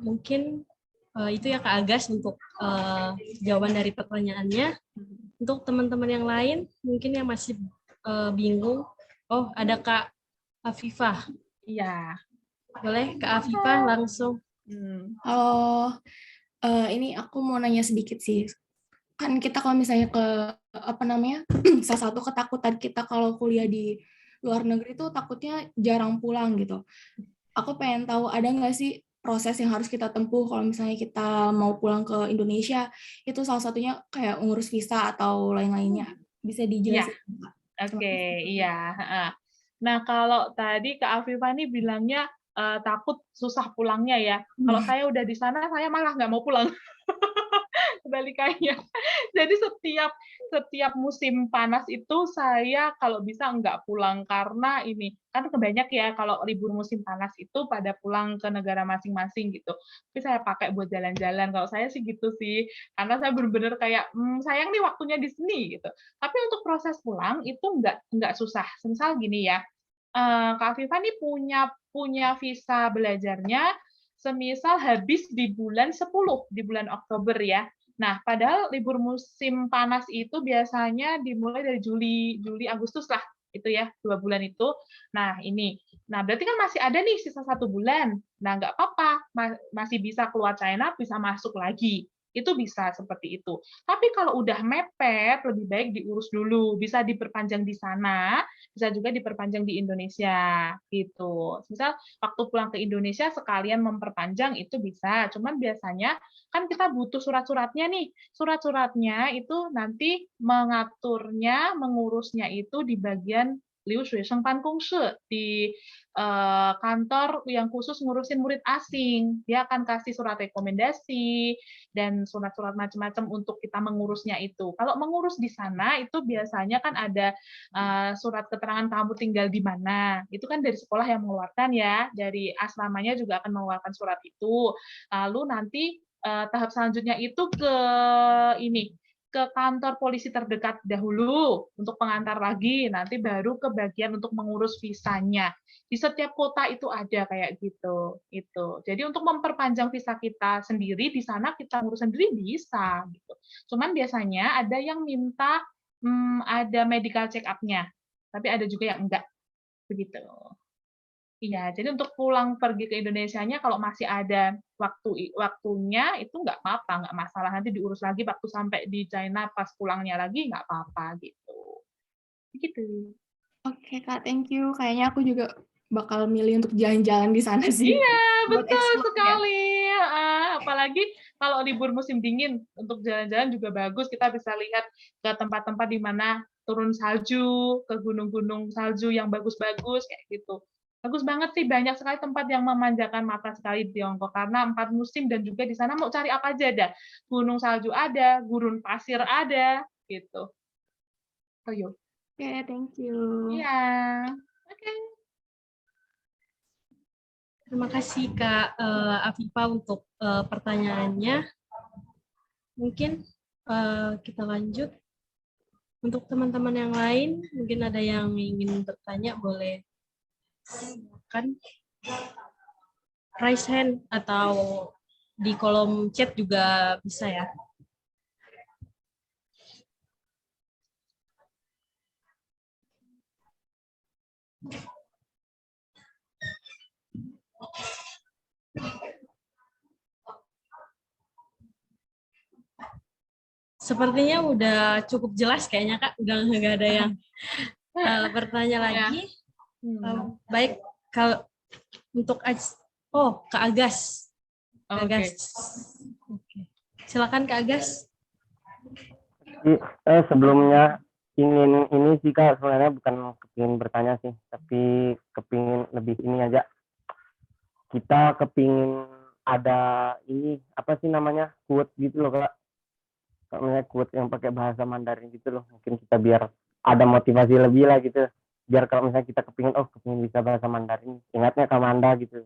Mungkin itu ya Kak Agas untuk jawaban dari pertanyaannya. Untuk teman-teman yang lain, mungkin yang masih bingung, oh ada Kak Afifah. Iya. Boleh Kak Afifah langsung. Halo, ini aku mau nanya sedikit sih. Kan kita kalau misalnya salah satu ketakutan kita kalau kuliah di luar negeri tuh takutnya jarang pulang gitu. Aku pengen tahu ada nggak sih proses yang harus kita tempuh kalau misalnya kita mau pulang ke Indonesia, itu salah satunya kayak ngurus visa atau lain-lainnya. Bisa Iya, dijelasin, Kak? oke, iya. heeh. Nah, kalau tadi Kak Afifah nih bilangnya takut susah pulangnya ya. Kalau saya udah di sana, saya malah nggak mau pulang. Kebalikannya. Jadi setiap musim panas itu saya kalau bisa nggak pulang karena ini kan banyak ya kalau libur musim panas itu pada pulang ke negara masing-masing gitu. Tapi saya pakai buat jalan-jalan. Kalau saya sih gitu sih, karena saya benar-benar kayak sayang nih waktunya di sini gitu. Tapi untuk proses pulang itu nggak susah. Misal gini ya, Kak Afifah nih punya visa belajarnya semisal habis di bulan 10, di bulan Oktober ya. Nah, padahal libur musim panas itu biasanya dimulai dari Juli, Agustus lah, itu ya, 2 bulan itu. Nah, ini. Nah, berarti kan masih ada nih sisa 1 bulan. Nah, nggak apa-apa, masih bisa keluar China, bisa masuk lagi. Itu bisa seperti itu. Tapi kalau udah mepet, lebih baik diurus dulu. Bisa diperpanjang di sana, bisa juga diperpanjang di Indonesia, gitu. Misal waktu pulang ke Indonesia sekalian memperpanjang itu bisa. Cuman biasanya kan kita butuh surat-suratnya nih. Surat-suratnya itu nanti mengaturnya, mengurusnya itu di bagian Liu Shuisheng Pan Kongshi di kantor yang khusus ngurusin murid asing. Dia akan kasih surat rekomendasi dan surat-surat macam-macam untuk kita mengurusnya itu. Kalau mengurus di sana itu biasanya kan ada surat keterangan kamu tinggal di mana. Itu kan dari sekolah yang mengeluarkan ya, dari asramanya juga akan mengeluarkan surat itu. Lalu nanti tahap selanjutnya itu ke kantor polisi terdekat dahulu untuk pengantar lagi, nanti baru ke bagian untuk mengurus visanya. Di setiap kota itu ada kayak gitu. Itu. Jadi untuk memperpanjang visa kita sendiri di sana kita ngurus sendiri bisa gitu. Cuman biasanya ada yang minta ada medical check up-nya, tapi ada juga yang enggak begitu. Iya, jadi untuk pulang pergi ke Indonesianya kalau masih ada waktunya itu nggak apa-apa, nggak masalah. Nanti diurus lagi waktu sampai di China pas pulangnya lagi nggak apa-apa gitu. Gitu. Oke, Kak, thank you. Kayaknya aku juga bakal milih untuk jalan-jalan di sana sih. Iya, Buat betul explore ya. sekali. Apalagi kalau libur musim dingin untuk jalan-jalan juga bagus. Kita bisa lihat ke tempat-tempat di mana turun salju, ke gunung-gunung salju yang bagus-bagus kayak gitu. Bagus banget sih, banyak sekali tempat yang memanjakan mata sekali di Tiongkok karena 4 musim dan juga di sana mau cari apa aja ada. Gunung salju ada, gurun pasir ada, gitu. Oh, yuk. Oke, thank you. Iya. Oke. Terima kasih Kak Afifah untuk pertanyaannya. Mungkin kita lanjut. Untuk teman-teman yang lain, mungkin ada yang ingin bertanya, boleh silakan raise hand atau di kolom chat juga bisa ya. Sepertinya udah cukup jelas kayaknya Kak, udah nggak ada yang bertanya lagi. Baik, kalau untuk Kak Agas. Kak Agas. Oke. Silakan Kak Agas. Sebelumnya ini sih Kak, sebenarnya bukan kepingin bertanya sih, tapi kepingin lebih ini aja. Kita kepingin ada ini apa sih namanya, quote gitu loh Kak. Misalnya quote yang pakai bahasa Mandarin gitu loh, mungkin kita biar ada motivasi lebih lah gitu, biar kalau misalnya kita kepingin bisa bahasa Mandarin, ingatnya Kamanda gitu.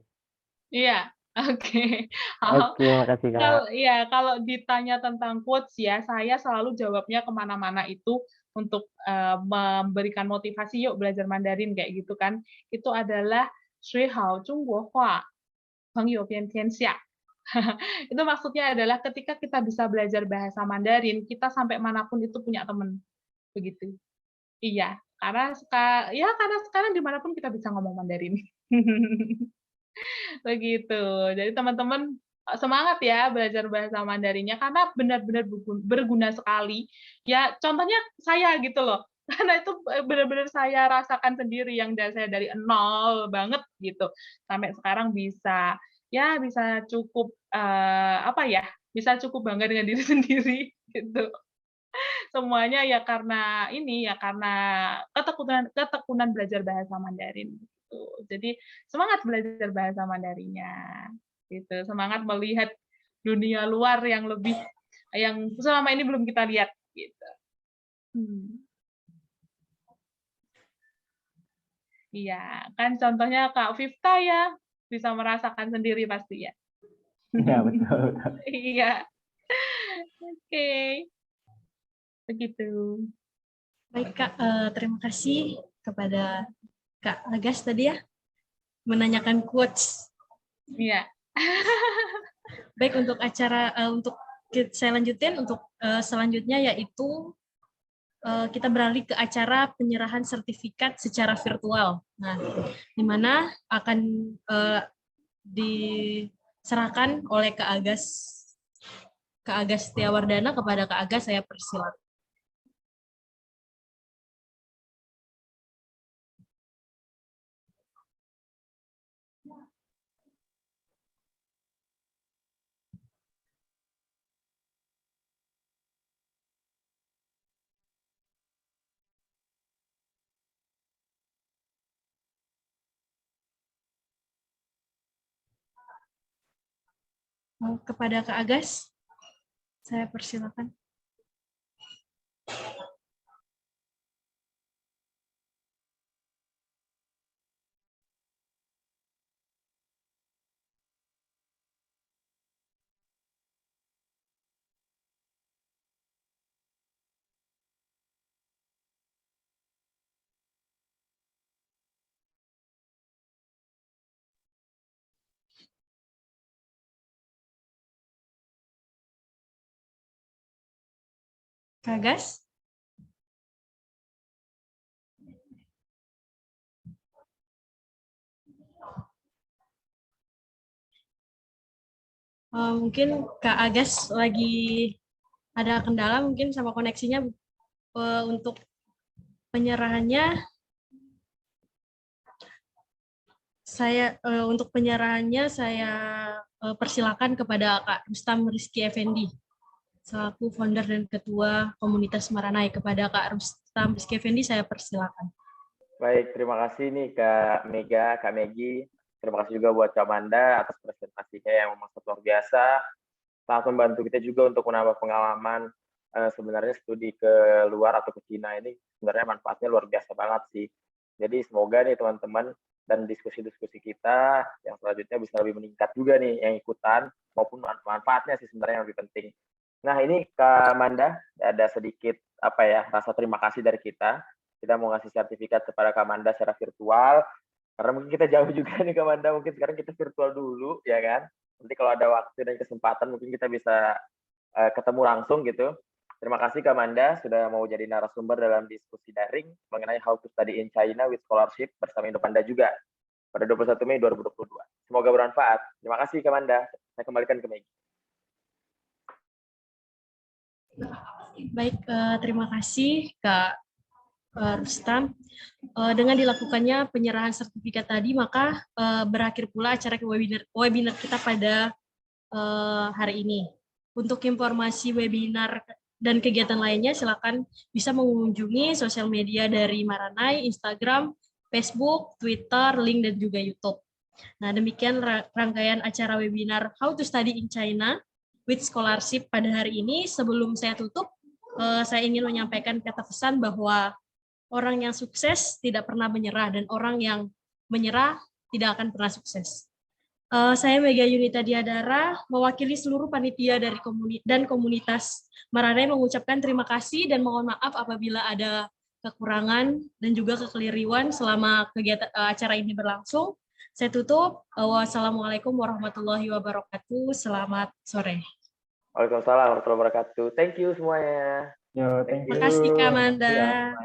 Iya, oke. Oke, makasih Kak. Kalau ditanya tentang quotes ya, saya selalu jawabnya kemana-mana itu untuk memberikan motivasi, yuk belajar Mandarin kayak gitu kan. Itu adalah Shui Hao Zhongguo Hua, Peng You Bian Tianxia. Itu maksudnya adalah ketika kita bisa belajar bahasa Mandarin, kita sampai manapun itu punya teman. Begitu. Iya, karena sekarang dimanapun kita bisa ngomong Mandarin. Begitu. Jadi teman-teman semangat ya belajar bahasa Mandarinnya karena benar-benar berguna sekali. Ya contohnya saya gitu loh. Karena itu benar-benar saya rasakan sendiri yang saya dari nol banget gitu sampai sekarang bisa cukup bisa cukup bangga dengan diri sendiri gitu. Semuanya ya karena ketekunan belajar bahasa Mandarin gitu. Jadi semangat belajar bahasa Mandarinnya gitu. Semangat melihat dunia luar yang selama ini belum kita lihat gitu. Iya, kan contohnya Kak Vifta ya, bisa merasakan sendiri pasti ya. Iya, betul. Iya. Oke. Begitu. Baik Kak, terima kasih kepada Kak Agas tadi ya, menanyakan quotes. Iya. Baik, untuk acara, untuk saya lanjutin, untuk selanjutnya yaitu kita beralih ke acara penyerahan sertifikat secara virtual. Nah, di mana akan diserahkan oleh Kak Agas Setiawardana kepada Kak Agas, saya persilakan. Kepada Kak Agas, saya persilakan. Kak Agas? Mungkin Kak Agas lagi ada kendala mungkin sama koneksinya. Untuk penyerahannya saya persilakan kepada Kak Rustam Rizky Effendi selaku founder dan ketua komunitas Maranai. Kepada Kak Rustam Rizky Effendi saya persilakan. Baik, terima kasih nih Kak Mega, Kak Megi. Terima kasih juga buat Kak Manda atas presentasinya yang memang luar biasa. Sangat membantu kita juga untuk menambah pengalaman. Sebenarnya studi ke luar atau ke Cina ini sebenarnya manfaatnya luar biasa banget sih. Jadi semoga nih teman-teman dan diskusi-diskusi kita yang selanjutnya bisa lebih meningkat juga nih yang ikutan, maupun manfaatnya sih sebenarnya yang lebih penting. Nah ini Kak Manda, ada sedikit rasa terima kasih dari kita. Kita mau ngasih sertifikat kepada Kak Manda secara virtual, karena mungkin kita jauh juga nih Kak Manda, mungkin sekarang kita virtual dulu, ya kan? Nanti kalau ada waktu dan kesempatan mungkin kita bisa ketemu langsung gitu. Terima kasih Kak Manda sudah mau jadi narasumber dalam diskusi daring mengenai How to Study in China with Scholarship bersama Indopanda juga pada 21 Mei 2022. Semoga bermanfaat. Terima kasih Kak Manda. Saya kembalikan ke Megi. Baik, terima kasih Kak Rustam. Dengan dilakukannya penyerahan sertifikat tadi, maka berakhir pula acara webinar kita pada hari ini. Untuk informasi webinar dan kegiatan lainnya, silakan bisa mengunjungi sosial media dari Maranai, Instagram, Facebook, Twitter, link, dan juga YouTube. Nah, demikian rangkaian acara webinar How to Study in China with Scholarship pada hari ini. Sebelum saya tutup, saya ingin menyampaikan kata pesan bahwa orang yang sukses tidak pernah menyerah, dan orang yang menyerah tidak akan pernah sukses. Saya Mega Yunita Diadara, mewakili seluruh panitia dari komunitas Maranai mengucapkan terima kasih dan mohon maaf apabila ada kekurangan dan juga kekeliruan selama kegiatan acara ini berlangsung. Saya tutup. Wassalamualaikum warahmatullahi wabarakatuh. Selamat sore. Waalaikumsalam warahmatullahi wabarakatuh. Thank you semuanya. Yo, thank you. Terima kasih Kak Manda.